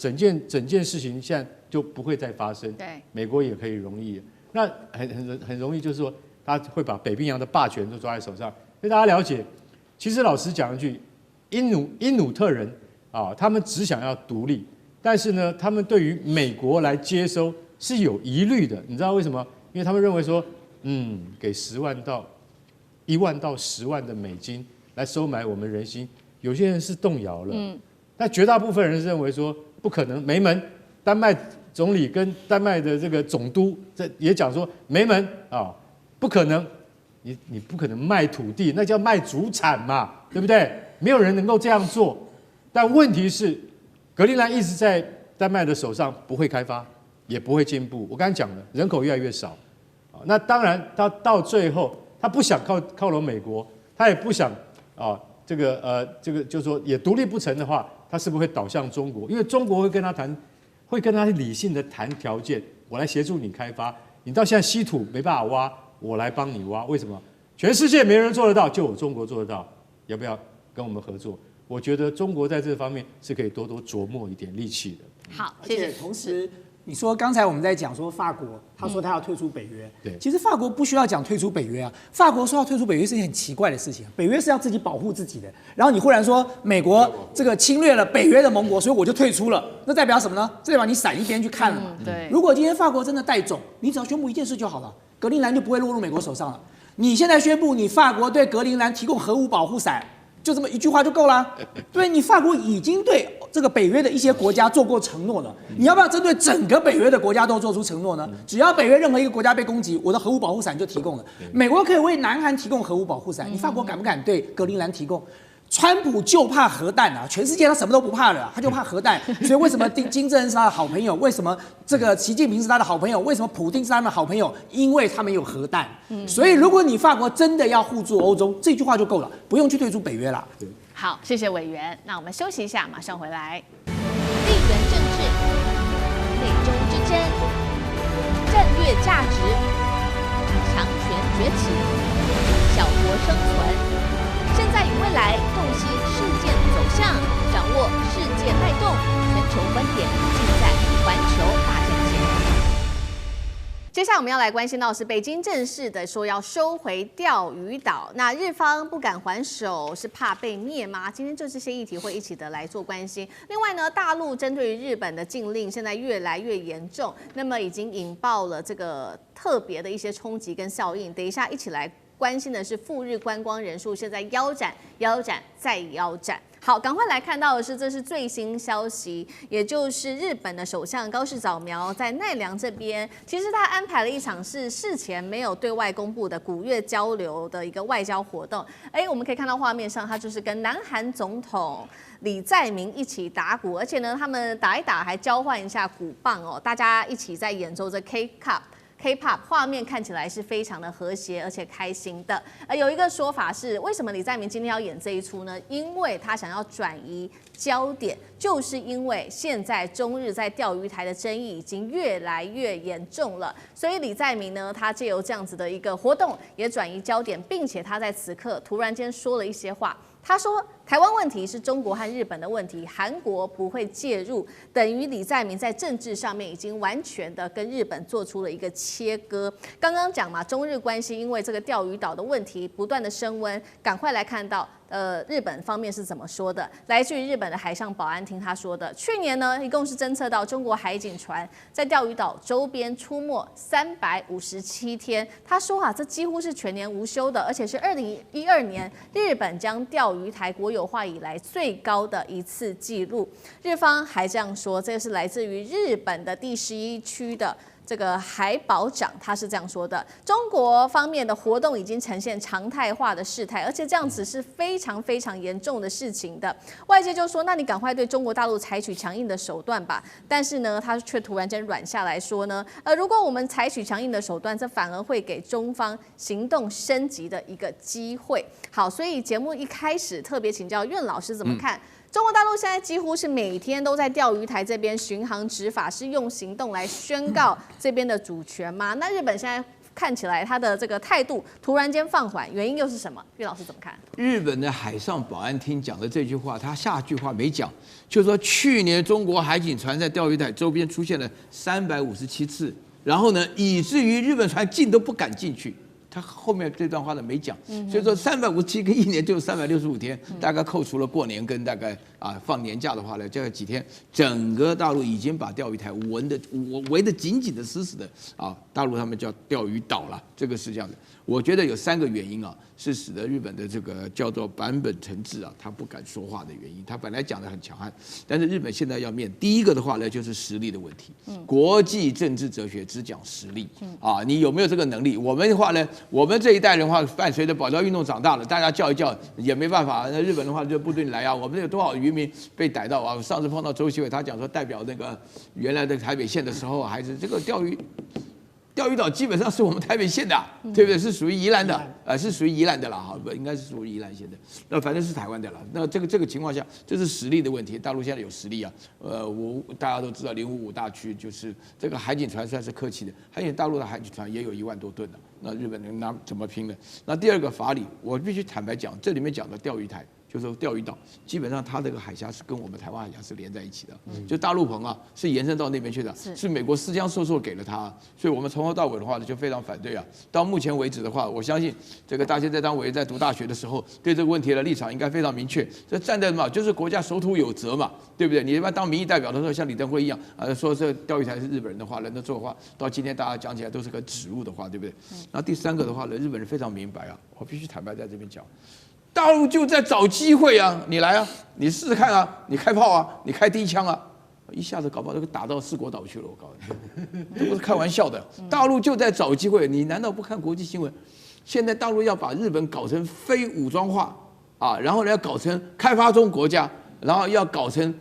整件事情现在就不会再发生。对，美国也可以容易。那很容易，就是说他会把北冰洋的霸权都抓在手上。所以大家了解，其实老实讲一句，因努特人啊，他们只想要独立，但是呢，他们对于美国来接收是有疑虑的。你知道为什么？因为他们认为说，给1万到10万的美金来收买我们人心，有些人是动摇了。但绝大部分人是认为说不可能，没门。丹麦总理跟丹麦的这个总督也讲说没门啊，不可能，你不可能卖土地，那叫卖祖产嘛，对不对？没有人能够这样做。但问题是，格陵兰一直在丹麦的手上，不会开发，也不会进步。我刚才讲了，人口越来越少。那当然，他到最后，他不想靠拢美国，他也不想这个就是说也独立不成的话，他是不是会倒向中国？因为中国会跟他理性的谈条件，我来协助你开发。你到现在稀土没办法挖，我来帮你挖。为什么？全世界没人做得到，就我中国做得到。要不要跟我们合作？我觉得中国在这方面是可以多多琢磨一点力气的。好，谢谢。同时，你说刚才我们在讲说法国，他说他要退出北约，对，其实法国不需要讲退出北约啊。法国说要退出北约是一件很奇怪的事情，北约是要自己保护自己的。然后你忽然说美国这个侵略了北约的盟国，所以我就退出了，那代表什么呢？这代表你闪一边去看了嘛。对。如果今天法国真的带种，你只要宣布一件事就好了，格陵兰就不会落入美国手上了。你现在宣布你法国对格陵兰提供核武保护伞，就这么一句话就够了。对，你法国已经对这个北约的一些国家做过承诺了，你要不要针对整个北约的国家都做出承诺呢？只要北约任何一个国家被攻击，我的核武保护伞就提供了。美国可以为南韩提供核武保护伞，你法国敢不敢对格陵兰提供？川普就怕核弹啊！全世界他什么都不怕了，他就怕核弹。所以为什么金正恩是他的好朋友？为什么这个习近平是他的好朋友？为什么普丁是他的好朋友？因为他们有核弹。所以如果你法国真的要互助欧洲，这句话就够了，不用去退出北约了。好，谢谢委员。那我们休息一下，马上回来。地缘政治、美中之争、战略价值、强权崛起、小国生存。现在与未来，洞悉事件走向，掌握世界脉动，全球观点尽在环球大战线。接下来我们要来关心到是北京正式的说要收回钓鱼岛，那日方不敢还手，是怕被灭吗？今天就这些议题会一起的来做关心。另外呢，大陆针对于日本的禁令现在越来越严重，那么已经引爆了这个特别的一些冲击跟效应。等一下一起来关心的是赴日观光人数现在腰斩、腰斩再腰斩。好，赶快来看到的是，这是最新消息，也就是日本的首相高市早苗在奈良这边，其实他安排了一场是事前没有对外公布的古越交流的一个外交活动。我们可以看到画面上，他就是跟南韩总统李在明一起打鼓，而且呢，他们打一打还交换一下鼓棒哦，大家一起在演奏着 K-pop， 画面看起来是非常的和谐而且开心的。有一个说法是，为什么李在明今天要演这一出呢？因为他想要转移焦点，就是因为现在中日在钓鱼台的争议已经越来越严重了，所以李在明呢，他借由这样子的一个活动也转移焦点，并且他在此刻突然间说了一些话。他说，台湾问题是中国和日本的问题，韩国不会介入，等于李在明在政治上面已经完全的跟日本做出了一个切割。刚刚讲嘛，中日关系因为这个钓鱼岛的问题不断的升温，赶快来看到。日本方面是怎么说的？来自于日本的海上保安厅，他说的，去年呢，一共是侦测到中国海警船在钓鱼岛周边出没357天。他说这几乎是全年无休的，而且是2012年日本将钓鱼台国有化以来最高的一次记录。日方还这样说，这是来自于日本的第11区的。这个海保长他是这样说的：中国方面的活动已经呈现常态化的事态，而且这样子是非常非常严重的事情的。外界就说，那你赶快对中国大陆采取强硬的手段吧。但是呢，他却突然间软下来说呢，如果我们采取强硬的手段，这反而会给中方行动升级的一个机会。好，所以节目一开始特别请教苑老师怎么看？中国大陆现在几乎是每天都在钓鱼台这边巡航执法，是用行动来宣告这边的主权吗？那日本现在看起来他的这个态度突然间放缓，原因又是什么？岳老师怎么看？日本的海上保安厅讲的这句话，他下句话没讲，就是说去年中国海警船在钓鱼台周边出现了357次，然后呢，以至于日本船进都不敢进去。他后面这段话呢没讲，所以说357跟一年就365天，大概扣除了过年跟大概放年假的话呢，这几天整个大陆已经把钓鱼台围得紧紧的、死死的大陆他们叫钓鱼岛了，这个是这样的。我觉得有3个原因是使得日本的这个叫做坂本诚志他不敢说话的原因。他本来讲得很强悍，但是日本现在要面第一个的话呢，就是实力的问题。国际政治哲学只讲实力你有没有这个能力？我们的话呢？我们这一代人的话，伴随着保钓运动长大了，大家叫一叫也没办法。那日本的话就部队来我们有多少渔民被逮到我上次碰到周锡伟，他讲说代表那个原来的台北县的时候，还是这个钓鱼岛基本上是我们台北县的，对不对？是属于宜兰的，是属于宜兰的啦，不应该是属于宜兰县的。那反正是台湾的了。那这个情况下，这是实力的问题。大陆现在有实力大家都知道055大区就是这个海警船算是客气的，而且大陆的海警船也有1万多吨的。那日本人拿怎么拼呢？那第二个法理，我必须坦白讲，这里面讲的钓鱼台。就是说钓鱼岛，基本上它这个海峡是跟我们台湾海峡是连在一起的，就大陆棚是延伸到那边去的，是美国私相授受给了他，所以我们从头到尾的话呢就非常反对到目前为止的话，我相信这个大家当委员在读大学的时候，对这个问题的立场应该非常明确，这站在就是国家守土有责嘛，对不对？你一般当民意代表的时候，像李登辉一样说这钓鱼台是日本人的话，那这话到今天大家讲起来都是个耻辱的话，对不对？然后第3个的话呢，日本人非常明白我必须坦白在这边讲。大陆就在找机会你来你试试看你开炮你开第一枪一下子搞不好就打到4国岛去了，我告诉你，这不是开玩笑的。大陆就在找机会，你难道不看国际新闻？现在大陆要把日本搞成非武装化然后呢要搞成开发中国家，然后要搞成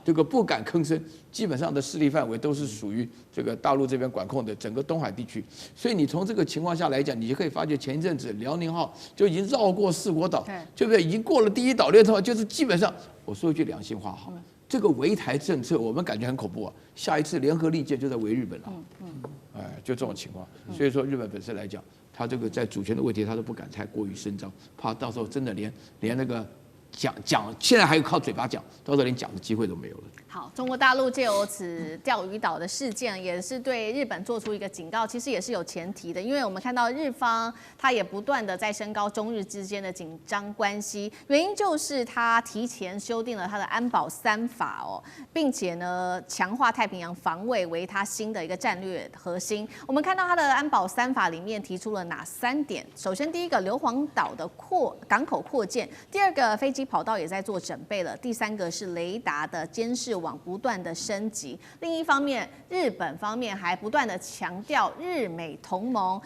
这个不敢吭声，基本上的势力范围都是属于这个大陆这边管控的整个东海地区。所以你从这个情况下来讲，你就可以发觉前一阵子辽宁号就已经绕过4国岛，对不对？已经过了第1岛链的话，就是基本上我说一句良心话这个围台政策我们感觉很恐怖下一次联合利剑就在围日本了，就这种情况。所以说日本本身来讲，他这个在主权的问题他都不敢太过于声张，怕到时候真的连那个讲，现在还有靠嘴巴讲，到时候连讲的机会都没有了。好，中国大陆借由此钓鱼岛的事件，也是对日本做出一个警告，其实也是有前提的，因为我们看到日方它也不断的在升高中日之间的紧张关系，原因就是它提前修订了它的安保3法哦，并且呢强化太平洋防卫为它新的一个战略核心。我们看到它的安保3法里面提出了哪3点？首先第一个，硫磺岛的港口扩建；第二个，飞机跑道也在做准备了；第3个是雷达的监视网不断的升级。另一方面，日本方面还不断的强调日美同盟。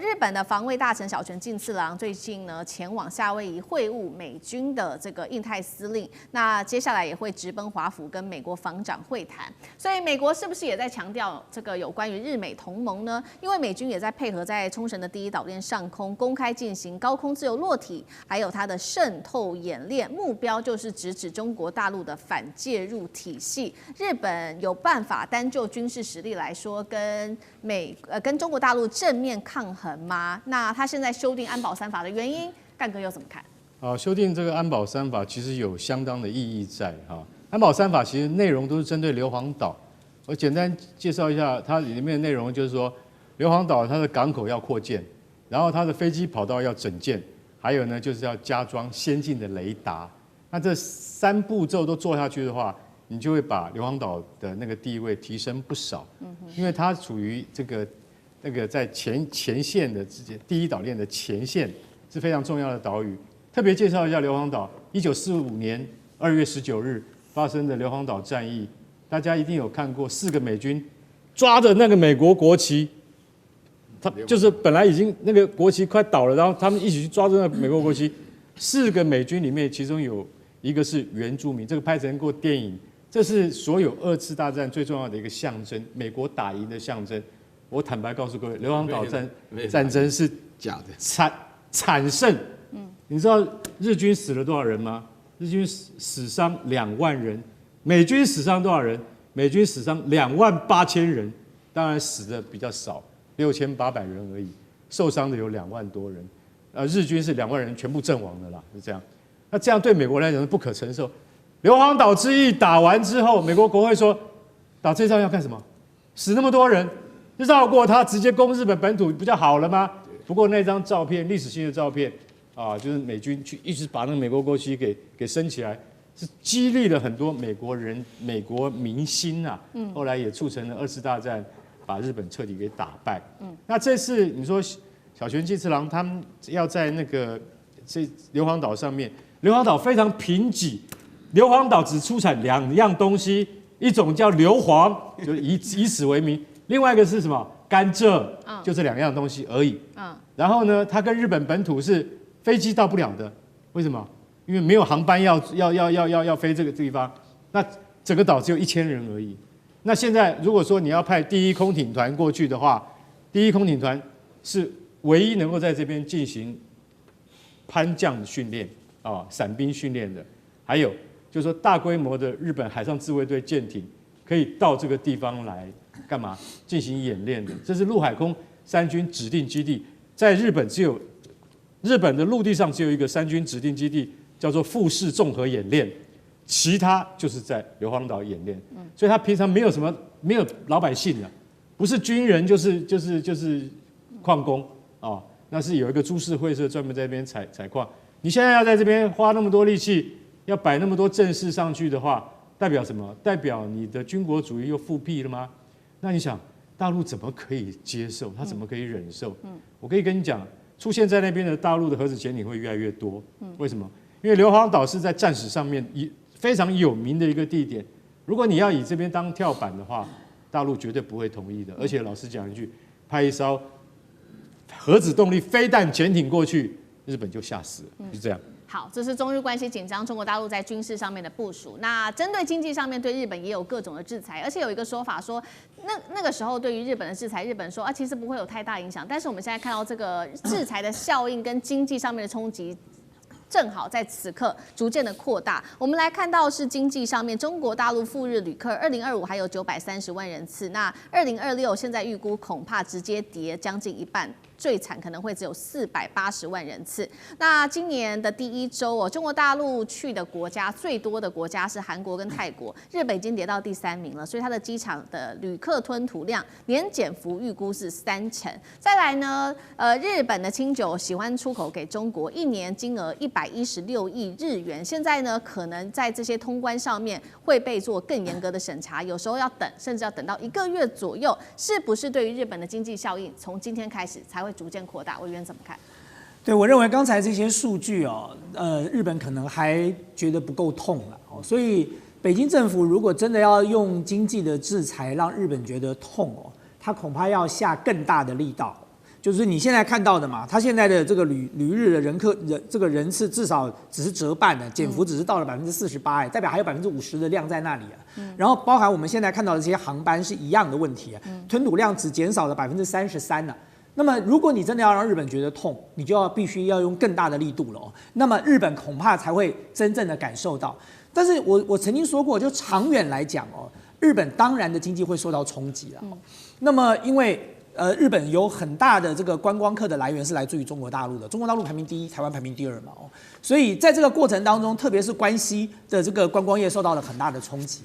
日本的防卫大臣小泉进次郎最近呢前往夏威夷会晤美军的这个印太司令，那接下来也会直奔华府跟美国防长会谈。所以美国是不是也在强调这个有关于日美同盟呢？因为美军也在配合在冲绳的第1岛链上空公开进行高空自由落体，还有它的渗透演练，目标就是直指中国大陆的反介入体系。日本有办法单就军事实力来说跟中国大陆正面抗衡吗？那他现在修订安保3法的原因，干哥又怎么看？修订这个安保3法其实有相当的意义在哈。安保3法其实内容都是针对硫磺岛，我简单介绍一下它里面的内容，就是说硫磺岛它的港口要扩建，然后它的飞机跑道要整建，还有呢就是要加装先进的雷达。那这3步骤都做下去的话，你就会把硫磺岛的那个地位提升不少，因为它处于那个在前线的第1岛链的前线，是非常重要的岛屿。特别介绍一下硫磺岛，1945年2月19日发生的硫磺岛战役，大家一定有看过，4个美军抓着那个美国国旗，他就是本来已经那个国旗快倒了，然后他们一起去抓着那个美国国旗，4个美军里面其中有1个是原住民，这个拍成过电影。这是所有2次大战最重要的一个象征，美国打赢的象征。我坦白告诉各位，硫磺岛战争是假的，惨胜。你知道日军死了多少人吗？日军死伤2万人，美军死伤多少人？美军死伤28000人，当然死的比较少，6800人而已，受伤的有2万多人。日军是2万人全部阵亡的啦，是这样。那这样对美国来讲是不可承受。硫磺岛之役打完之后，美国国会说，打这仗要干什么？死那么多人，绕过它直接攻日本本土不就好了吗？不过那张照片，历史性的照片啊，就是美军去一直把那个美国国旗给升起来，是激励了很多美国人、美国民心啊。后来也促成了2次大战，把日本彻底给打败。那这次你说小泉进次郎他们要在那个硫磺岛上面，硫磺岛非常贫瘠。硫磺岛只出产2样东西，一种叫硫磺，就以此为名；另外一个是什么？甘蔗，就这2样东西而已。然后呢，它跟日本本土是飞机到不了的，为什么？因为没有航班要飞这个地方。那整个岛只有1000人而已。那现在如果说你要派第1空艇团过去的话，第1空艇团是唯一能够在这边进行攀降训练伞兵训练的，还有。就是说，大规模的日本海上自卫队舰艇可以到这个地方来干嘛？进行演练的。这是陆海空3军指定基地，在日本的陆地上只有一个3军指定基地，叫做富士综合演练，其他就是在硫磺岛演练。所以他平常没有老百姓的，不是军人就是矿工啊，那是有一个株式会社专门在这边采矿。你现在要在这边花那么多力气。要摆那么多阵势上去的话，代表什么？代表你的军国主义又复辟了吗？那你想，大陆怎么可以接受？他怎么可以忍受？我可以跟你讲，出现在那边的大陆的核子潜艇会越来越多。为什么？因为硫磺岛是在战史上面非常有名的一个地点。如果你要以这边当跳板的话，大陆绝对不会同意的。而且老实讲一句，派一艘核子动力飞弹潜艇过去，日本就吓死了，就这样。好，这是中日关系紧张，中国大陆在军事上面的部署。那针对经济上面，对日本也有各种的制裁，而且有一个说法说，那个时候对于日本的制裁，日本说其实不会有太大影响。但是我们现在看到这个制裁的效应跟经济上面的冲击，正好在此刻逐渐的扩大。我们来看到是经济上面，中国大陆赴日旅客2025还有930万人次，那2026现在预估恐怕直接跌将近一半。最惨可能会只有480万人次。那今年的第一周哦，中国大陆去的国家最多的国家是韩国跟泰国，日本已经跌到第3名了，所以它的机场的旅客吞吐量年减幅预估是30%。再来呢，日本的清酒喜欢出口给中国，一年金额116亿日元，现在呢可能在这些通关上面会被做更严格的审查，有时候要等，甚至要等到1个月左右，是不是对于日本的经济效应从今天开始才会逐渐扩大？委员怎么看？对，我认为刚才这些数据哦，日本可能还觉得不够痛了哦，所以北京政府如果真的要用经济的制裁让日本觉得痛哦，他恐怕要下更大的力道。就是你现在看到的嘛，他现在的这个旅日的这个人次至少只是折半的，减幅只是到了48%，代表还有50%的量在那里啊。然后包含我们现在看到的这些航班是一样的问题啊，吞吐量只减少了33%呢。那么，如果你真的要让日本觉得痛，你就必须要用更大的力度了哦。那么日本恐怕才会真正的感受到。但是我曾经说过，就长远来讲哦，日本当然的经济会受到冲击了。那么因为日本有很大的这个观光客的来源是来自于中国大陆的，中国大陆排名第1，台湾排名第2嘛哦。所以在这个过程当中，特别是关西的这个观光业受到了很大的冲击。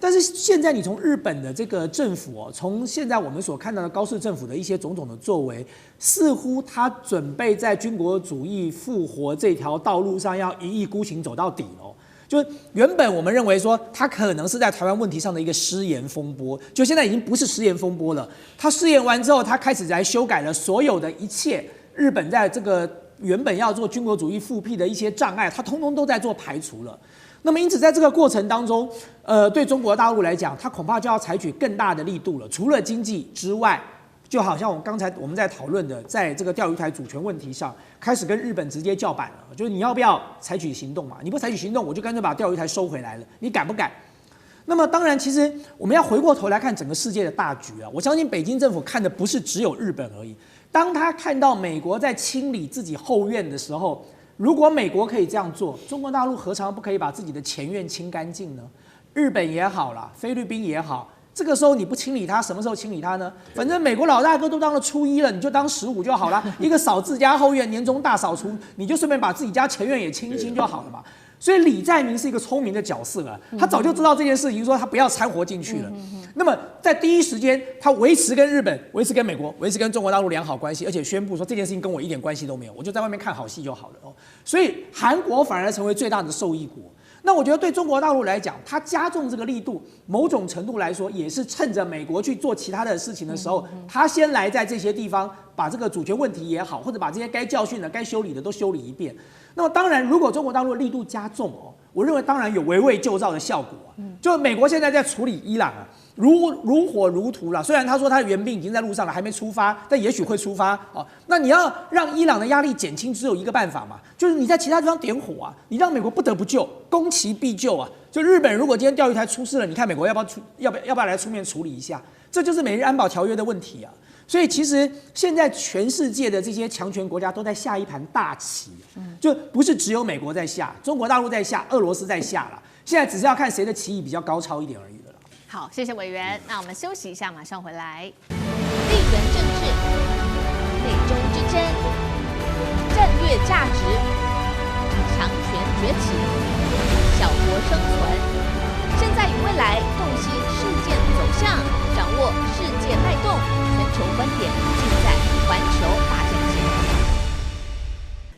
但是现在你从日本的这个政府哦，从现在我们所看到的高市政府的一些种种的作为，似乎他准备在军国主义复活这条道路上要一意孤行走到底哦。就原本我们认为说他可能是在台湾问题上的一个失言风波，就现在已经不是失言风波了。他失言完之后，他开始来修改了所有的一切日本在这个原本要做军国主义复辟的一些障碍，他通通都在做排除了。那么因此，在这个过程当中，对中国大陆来讲，它恐怕就要采取更大的力度了。除了经济之外，就好像刚才我们在讨论的，在这个钓鱼台主权问题上，开始跟日本直接叫板了，就是你要不要采取行动嘛？你不采取行动，我就干脆把钓鱼台收回来了。你敢不敢？那么当然，其实我们要回过头来看整个世界的大局啊。我相信北京政府看的不是只有日本而已。当他看到美国在清理自己后院的时候，如果美国可以这样做，中国大陆何尝不可以把自己的前院清干净呢？日本也好啦，菲律宾也好，这个时候你不清理它，什么时候清理它呢？反正美国老大哥都当了初1了，你就当15就好了。一个扫自家后院，年终大扫除，你就顺便把自己家前院也清一清就好了嘛。所以李在明是一个聪明的角色啊，他早就知道这件事情，说他不要掺和进去了。那么在第一时间，他维持跟日本、维持跟美国、维持跟中国大陆良好关系，而且宣布说这件事情跟我一点关系都没有，我就在外面看好戏就好了哦。所以韩国反而成为最大的受益国。那我觉得对中国大陆来讲，它加重这个力度，某种程度来说，也是趁着美国去做其他的事情的时候，他先来在这些地方把这个主权问题也好，或者把这些该教训的、该修理的都修理一遍。那么当然，如果中国大陆的力度加重哦，我认为当然有围魏救赵的效果啊。就美国现在在处理伊朗啊，如火如荼了。虽然他说他的援兵已经在路上了，还没出发，但也许会出发哦。那你要让伊朗的压力减轻，只有一个办法嘛，就是你在其他地方点火啊，你让美国不得不救，攻其必救啊。就日本如果今天钓鱼台出事了，你看美国要不要来出面处理一下？这就是美日安保条约的问题啊。所以其实现在全世界的这些强权国家都在下一盘大棋，就不是只有美国在下，中国大陆在下，俄罗斯在下了。现在只是要看谁的棋艺比较高超一点而已了。好，谢谢委员。那我们休息一下，马上回来。地缘政治、美中之争、战略价值、强权崛起、小国生存。现在与未来洞悉事件走向，掌握世界脉动，全球观点尽在环球大战线。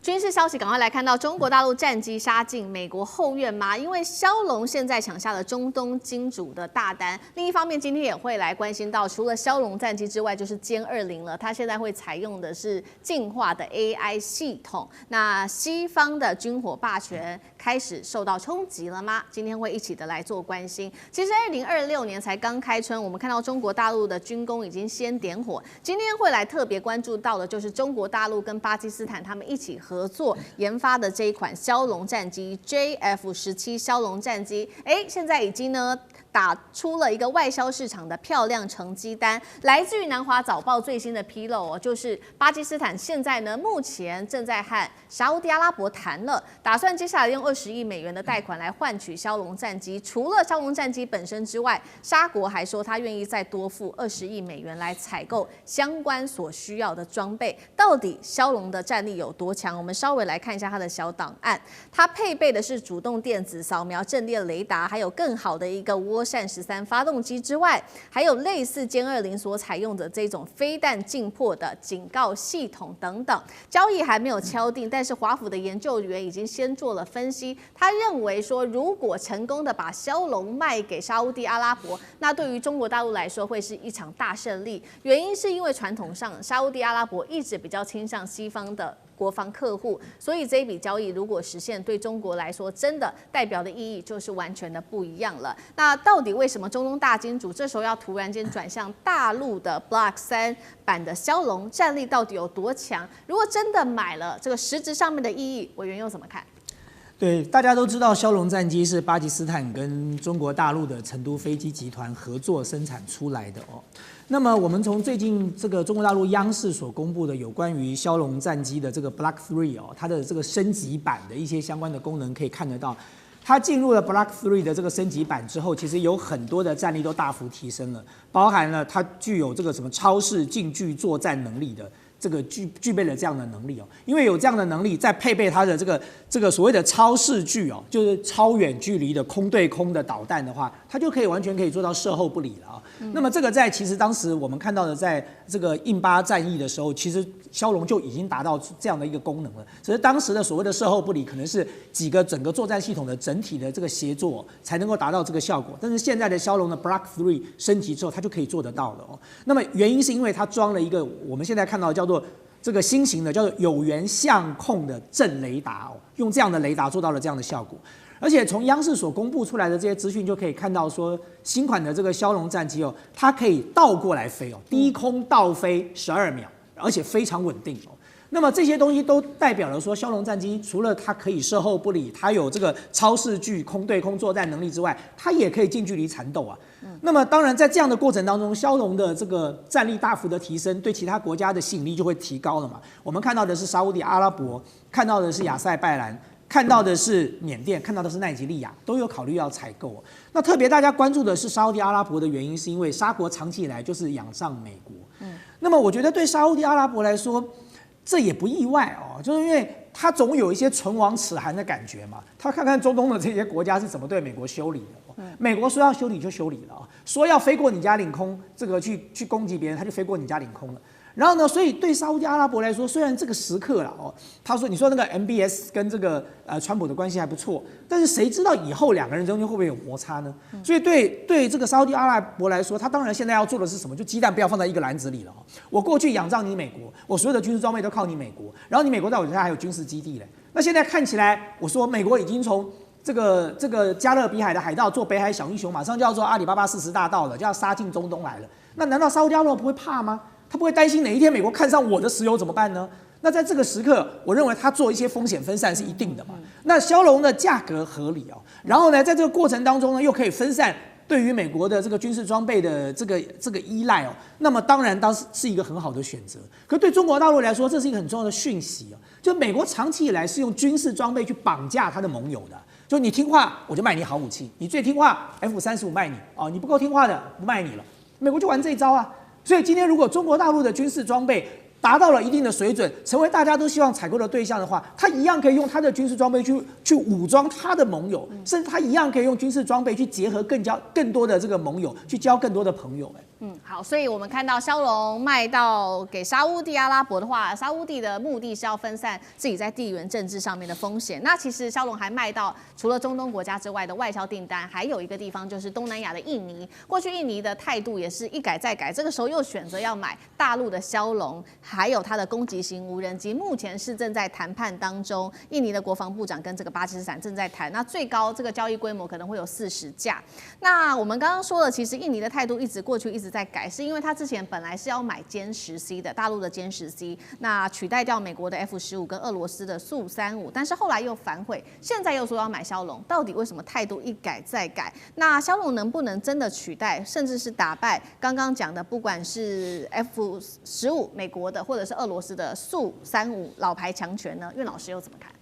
军事消息，赶快来看到中国大陆战机杀进美国后院吗？因为骁龙现在抢下了中东金主的大单。另一方面，今天也会来关心到，除了骁龙战机之外，就是歼20了。它现在会采用的是进化的 AI 系统。那西方的军火霸权开始受到冲击了吗？今天会一起的来做关心。其实2026年才刚开春，我们看到中国大陆的军工已经先点火。今天会来特别关注到的就是中国大陆跟巴基斯坦他们一起合作研发的这一款骁龙战机 JF-17骁龙战机，现在已经呢打出了一个外销市场的漂亮成绩单。来自于南华早报最新的披露哦，就是巴基斯坦现在呢，目前正在和沙烏地阿拉伯谈了，打算接下来用20亿美元的贷款来换取枭龙战机。除了枭龙战机本身之外，沙国还说他愿意再多付20亿美元来采购相关所需要的装备。到底枭龙的战力有多强？我们稍微来看一下它的小档案。它配备的是主动电子扫描阵列雷达，还有更好的一个涡扇13发动机之外，还有类似歼20所采用的这种飞弹进迫的警告系统等等。交易还没有敲定，但是华府的研究员已经先做了分析。他认为说，如果成功的把枭龙卖给沙烏地阿拉伯，那对于中国大陆来说会是一场大胜利。原因是因为传统上沙烏地阿拉伯一直比较倾向西方的国防客户，所以这一笔交易如果实现，对中国来说真的代表的意义就是完全的不一样了。那到底为什么中东大金主这时候要突然间转向大陆的 Block 3版的枭龙，战力到底有多强？如果真的买了，这个实质上面的意义，委员又怎么看？对，大家都知道枭龙战机是巴基斯坦跟中国大陆的成都飞机集团合作生产出来的哦。那么我们从最近这个中国大陆央视所公布的有关于枭龙战机的这个 Block 3哦，它的这个升级版的一些相关的功能可以看得到，它进入了 Block 3的这个升级版之后，其实有很多的战力都大幅提升了，包含了它具有这个什么超视近距作战能力的。这个具备了这样的能力哦，因为有这样的能力，再配备它的这个所谓的超视距哦，就是超远距离的空对空的导弹的话，它就完全可以做到射后不理了啊。那么这个其实当时我们看到的，在这个印巴战役的时候，其实枭龙就已经达到这样的一个功能了。只是当时的所谓的射后不理，可能是几个整个作战系统的整体的这个协作才能够达到这个效果。但是现在的枭龙的 Block 3升级之后，它就可以做得到了哦。那么原因是因为它装了一个我们现在看到的叫做这个新型的叫做有源相控的阵雷达哦，用这样的雷达做到了这样的效果。而且从央视所公布出来的这些资讯就可以看到说，新款的这个枭龙战机哦，它可以倒过来飞哦，低空倒飞12秒，而且非常稳定哦。那么这些东西都代表了说，枭龙战机除了它可以射后不理，它有这个超视距空对空作战能力之外，它也可以近距离缠斗啊。那么当然在这样的过程当中，枭龙的这个战力大幅的提升，对其他国家的吸引力就会提高了嘛。我们看到的是沙烏地阿拉伯，看到的是亚塞拜然，看到的是缅甸，看到的是奈及利亚，都有考虑要采购。那特别大家关注的是沙烏地阿拉伯的原因，是因为沙国长期以来就是仰仗美国。那么我觉得对沙烏地阿拉伯来说，这也不意外哦，就是因为他总有一些唇亡齿寒的感觉嘛。他看看中东的这些国家是怎么对美国修理的。美国说要修理就修理了啊，说要飞过你家领空，这个去攻击别人，他就飞过你家领空了。然后呢，所以对沙烏地阿拉伯来说，虽然这个时刻啦哦，他说你说那个 MBS 跟这个川普的关系还不错，但是谁知道以后两个人中间会不会有摩擦呢？所以对这个沙烏地阿拉伯来说，他当然现在要做的是什么？就鸡蛋不要放在一个篮子里了哦。我过去仰仗你美国，我所有的军事装备都靠你美国，然后你美国在我这还有军事基地嘞。那现在看起来，我说美国已经从这个加勒比海的海盗做北海小英雄，马上就要做阿里巴巴40大盗了，就要杀进中东来了。那难道沙烏地阿拉伯不会怕吗？他不会担心哪一天美国看上我的石油怎么办呢？那在这个时刻，我认为他做一些风险分散是一定的嘛。那枭龙的价格合理哦，然后呢，在这个过程当中呢，又可以分散对于美国的这个军事装备的这个依赖哦，那么当然是一个很好的选择。可对中国大陆来说，这是一个很重要的讯息哦，就美国长期以来是用军事装备去绑架他的盟友的。就你听话，我就卖你好武器；你最听话 ，F-35卖你哦，你不够听话的不卖你了。美国就玩这一招啊。所以今天如果中国大陆的军事装备达到了一定的水准，成为大家都希望采购的对象的话，他一样可以用他的军事装备去武装他的盟友，甚至他一样可以用军事装备去结合更多的这个盟友，去交更多的朋友。好，所以我们看到枭龙卖到给沙烏地阿拉伯的话，沙烏地的目的是要分散自己在地缘政治上面的风险。那其实枭龙还卖到除了中东国家之外的外销订单，还有一个地方就是东南亚的印尼。过去印尼的态度也是一改再改，这个时候又选择要买大陆的枭龙，还有它的攻击型无人机，目前是正在谈判当中。印尼的国防部长跟这个巴基斯坦正在谈，那最高这个交易规模可能会有40架。那我们刚刚说了，其实印尼的态度过去一直在改，是因为它之前本来是要买歼10C 的，大陆的歼10C，那取代掉美国的 F-15跟俄罗斯的苏35，但是后来又反悔，现在又说要买枭龙，到底为什么态度一改再改？那枭龙能不能真的取代，甚至是打败刚刚讲的，不管是 F-15美国的，或者是俄罗斯的苏35老牌强权呢？苑老师又怎么看？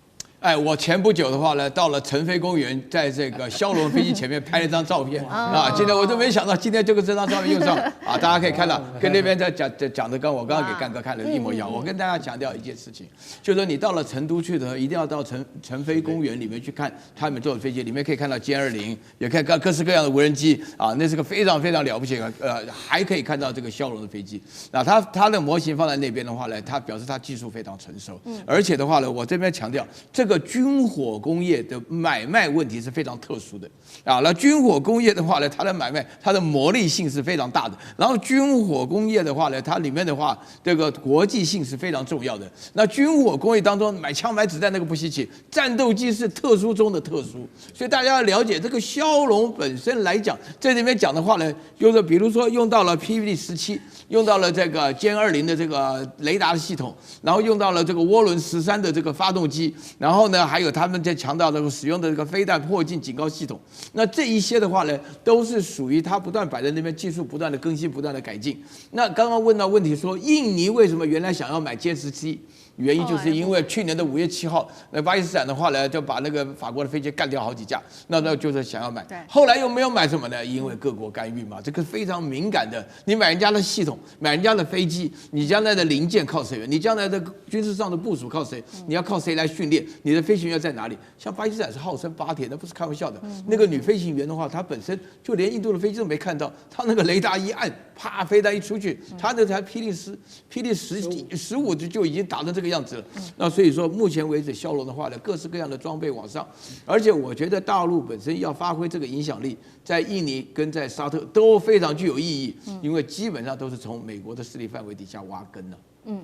哎，我前不久的话呢，到了晨飞公园，在这个枭龙飞机前面拍了一张照片啊。今天我都没想到，今天这张照片用上啊，大家可以看到，跟那边在讲的，跟我刚刚给干哥看的一模一样。我跟大家强调一件事情，就是说你到了成都去的，一定要到晨飞公园里面去看他们坐的飞机，里面可以看到歼20，也可以看各式各样的无人机啊，那是个非常非常了不起的，还可以看到这个枭龙的飞机。那它的模型放在那边的话呢，它表示它技术非常成熟，而且的话呢，我这边强调这个军火工业的买卖问题是非常特殊的啊。那军火工业的话呢，它的买卖它的魔力性是非常大的。然后军火工业的话呢，它里面的话这个国际性是非常重要的。那军火工业当中买枪买子弹那个不稀奇，战斗机是特殊中的特殊。所以大家要了解这个枭龙本身来讲，在这边讲的话呢，就是比如说用到了 PVD-17，用到了这个歼20的这个雷达的系统，然后用到了这个涡轮13的这个发动机，然后呢还有他们在强调这个使用的这个飞弹迫近警告系统。那这一些的话呢，都是属于它不断摆在那边，技术不断的更新，不断的改进。那刚刚问到问题说，印尼为什么原来想要买歼10C？原因就是因为去年的5月7号，那巴基斯坦的话呢，就把那个法国的飞机干掉好几架，那就是想要买。后来又没有买什么呢？因为各国干预嘛，这个非常敏感的。你买人家的系统，买人家的飞机，你将来的零件靠谁？你将来的军事上的部署靠谁？你要靠谁来训练？你的飞行员在哪里？像巴基斯坦是号称8铁，那不是开玩笑的。那个女飞行员的话，她本身就连印度的飞机都没看到，她那个雷达一按，啪，飞弹一出去，她那台霹雳15就已经打成这个样子了。那所以说，目前为止，枭龙的话呢，各式各样的装备往上，而且我觉得大陆本身要发挥这个影响力，在印尼跟在沙特都非常具有意义，因为基本上都是从美国的势力范围底下挖根了。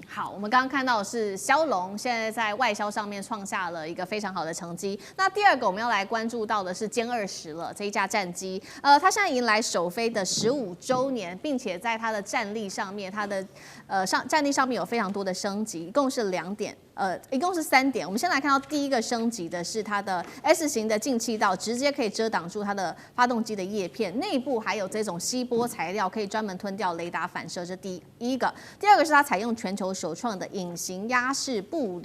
好，我们刚刚看到的是枭龙现在在外销上面创下了一个非常好的成绩。那第二个我们要来关注到的是歼20了，这一架战机，它现在迎来首飞的15周年，并且在它的战力上面，它的战力上面有非常多的升级，一共是2点。一共是3点。我们先来看到第一个升级的是它的 S 型的进气道，直接可以遮挡住它的发动机的叶片，内部还有这种吸波材料，可以专门吞掉雷达反射，这是第一个。第二个是它采用全球首创的隐形压式布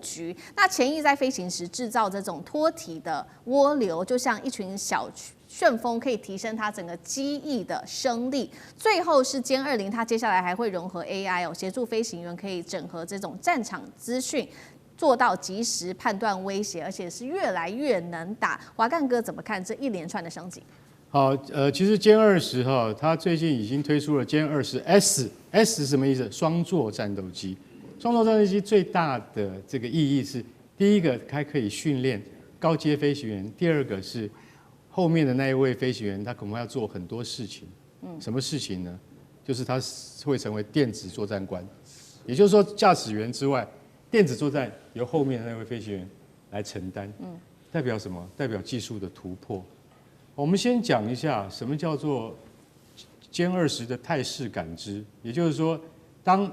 局，那前翼在飞行时制造这种脱体的涡流，就像一群小旋风，可以提升它整个机翼的升力。最后是歼20，它接下来还会融合 AI 协助飞行员可以整合这种战场资讯，做到及时判断威胁，而且是越来越能打。华干哥怎么看这一连串的升级？好，其实歼20哈，它最近已经推出了歼20S，S 什么意思？双座战斗机。双座战斗机最大的这个意义是，第一个它可以训练高阶飞行员，第二个是后面的那一位飞行员，他可能要做很多事情。什么事情呢？就是他会成为电子作战官，也就是说，驾驶员之外，电子作战由后面的那位飞行员来承担。代表什么？代表技术的突破。我们先讲一下什么叫做歼20的态势感知，也就是说，当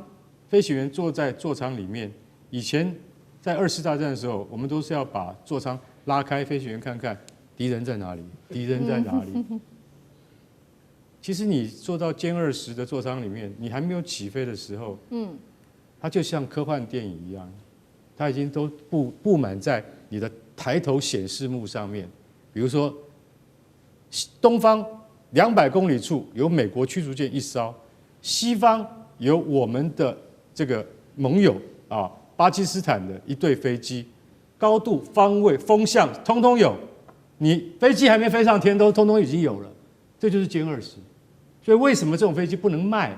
飞行员坐在座舱里面，以前在2次大战的时候，我们都是要把座舱拉开，飞行员看看敌人在哪里，敌人在哪里。其实你坐到歼20的座舱里面，你还没有起飞的时候，它就像科幻电影一样，它已经都布满在你的抬头显示幕上面。比如说，东方200公里处有美国驱逐舰1艘，西方有我们的这个盟友啊，巴基斯坦的1队飞机，高度、方位、风向通通有。你飞机还没飞上天，都通通已经有了，这就是歼20。所以为什么这种飞机不能卖？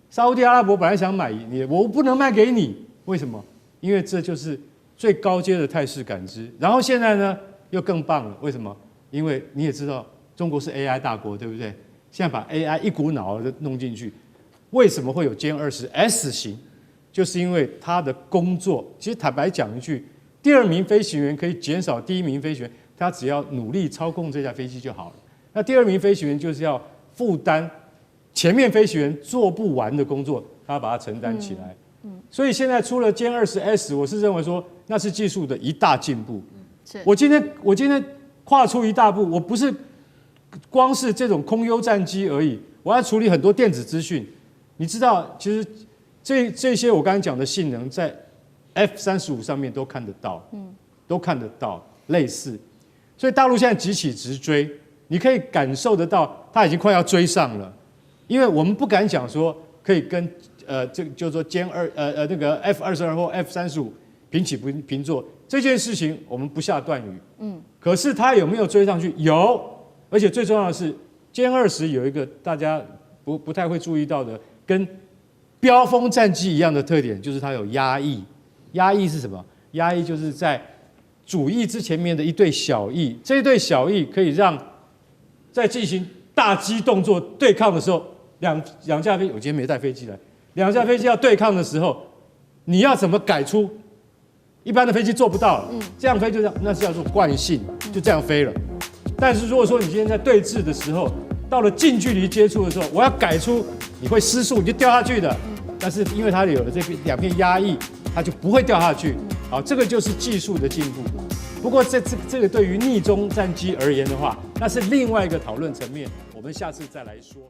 沙烏地阿拉伯本来想买你，我不能卖给你，为什么？因为这就是最高阶的态势感知。然后现在呢，又更棒了，为什么？因为你也知道，中国是 AI 大国，对不对？现在把 AI 一股脑的弄进去，为什么会有歼20S 型？就是因为他的工作，其实坦白讲一句，第2名飞行员可以减少第1名飞行员，他只要努力操控这架飞机就好了。那第2名飞行员就是要负担前面飞行员做不完的工作，他要把它承担起来。所以现在出了歼20S，我是认为说那是技术的一大进步。我今天跨出一大步，我不是光是这种空优战机而已，我要处理很多电子资讯。你知道，其实这些我刚才讲的性能，在 F-35上面都看得到，都看得到类似。所以大陆现在急起直追，你可以感受得到，它已经快要追上了。因为我们不敢讲说可以跟这个就是说那个 F-22或 F-35平起平坐这件事情，我们不下断语。可是它有没有追上去？有，而且最重要的是，歼20有一个大家不太会注意到的，跟标风战机一样的特点，就是它有压翼。压翼是什么？压翼就是在主翼之前面的一对小翼，这一对小翼可以让在进行大机动作对抗的时候，两架飞机，我今天没带飞机来，两架飞机要对抗的时候，你要怎么改出？一般的飞机做不到了，这样飞就这样，那是叫做惯性，就这样飞了。但是如果说你今天在对峙的时候，到了近距离接触的时候，我要改出，你会失速，你就掉下去的。但是因为它有了这2片压翼，它就不会掉下去。好，这个就是技术的进步。不过这个对于逆中战机而言的话，那是另外一个讨论层面，我们下次再来说。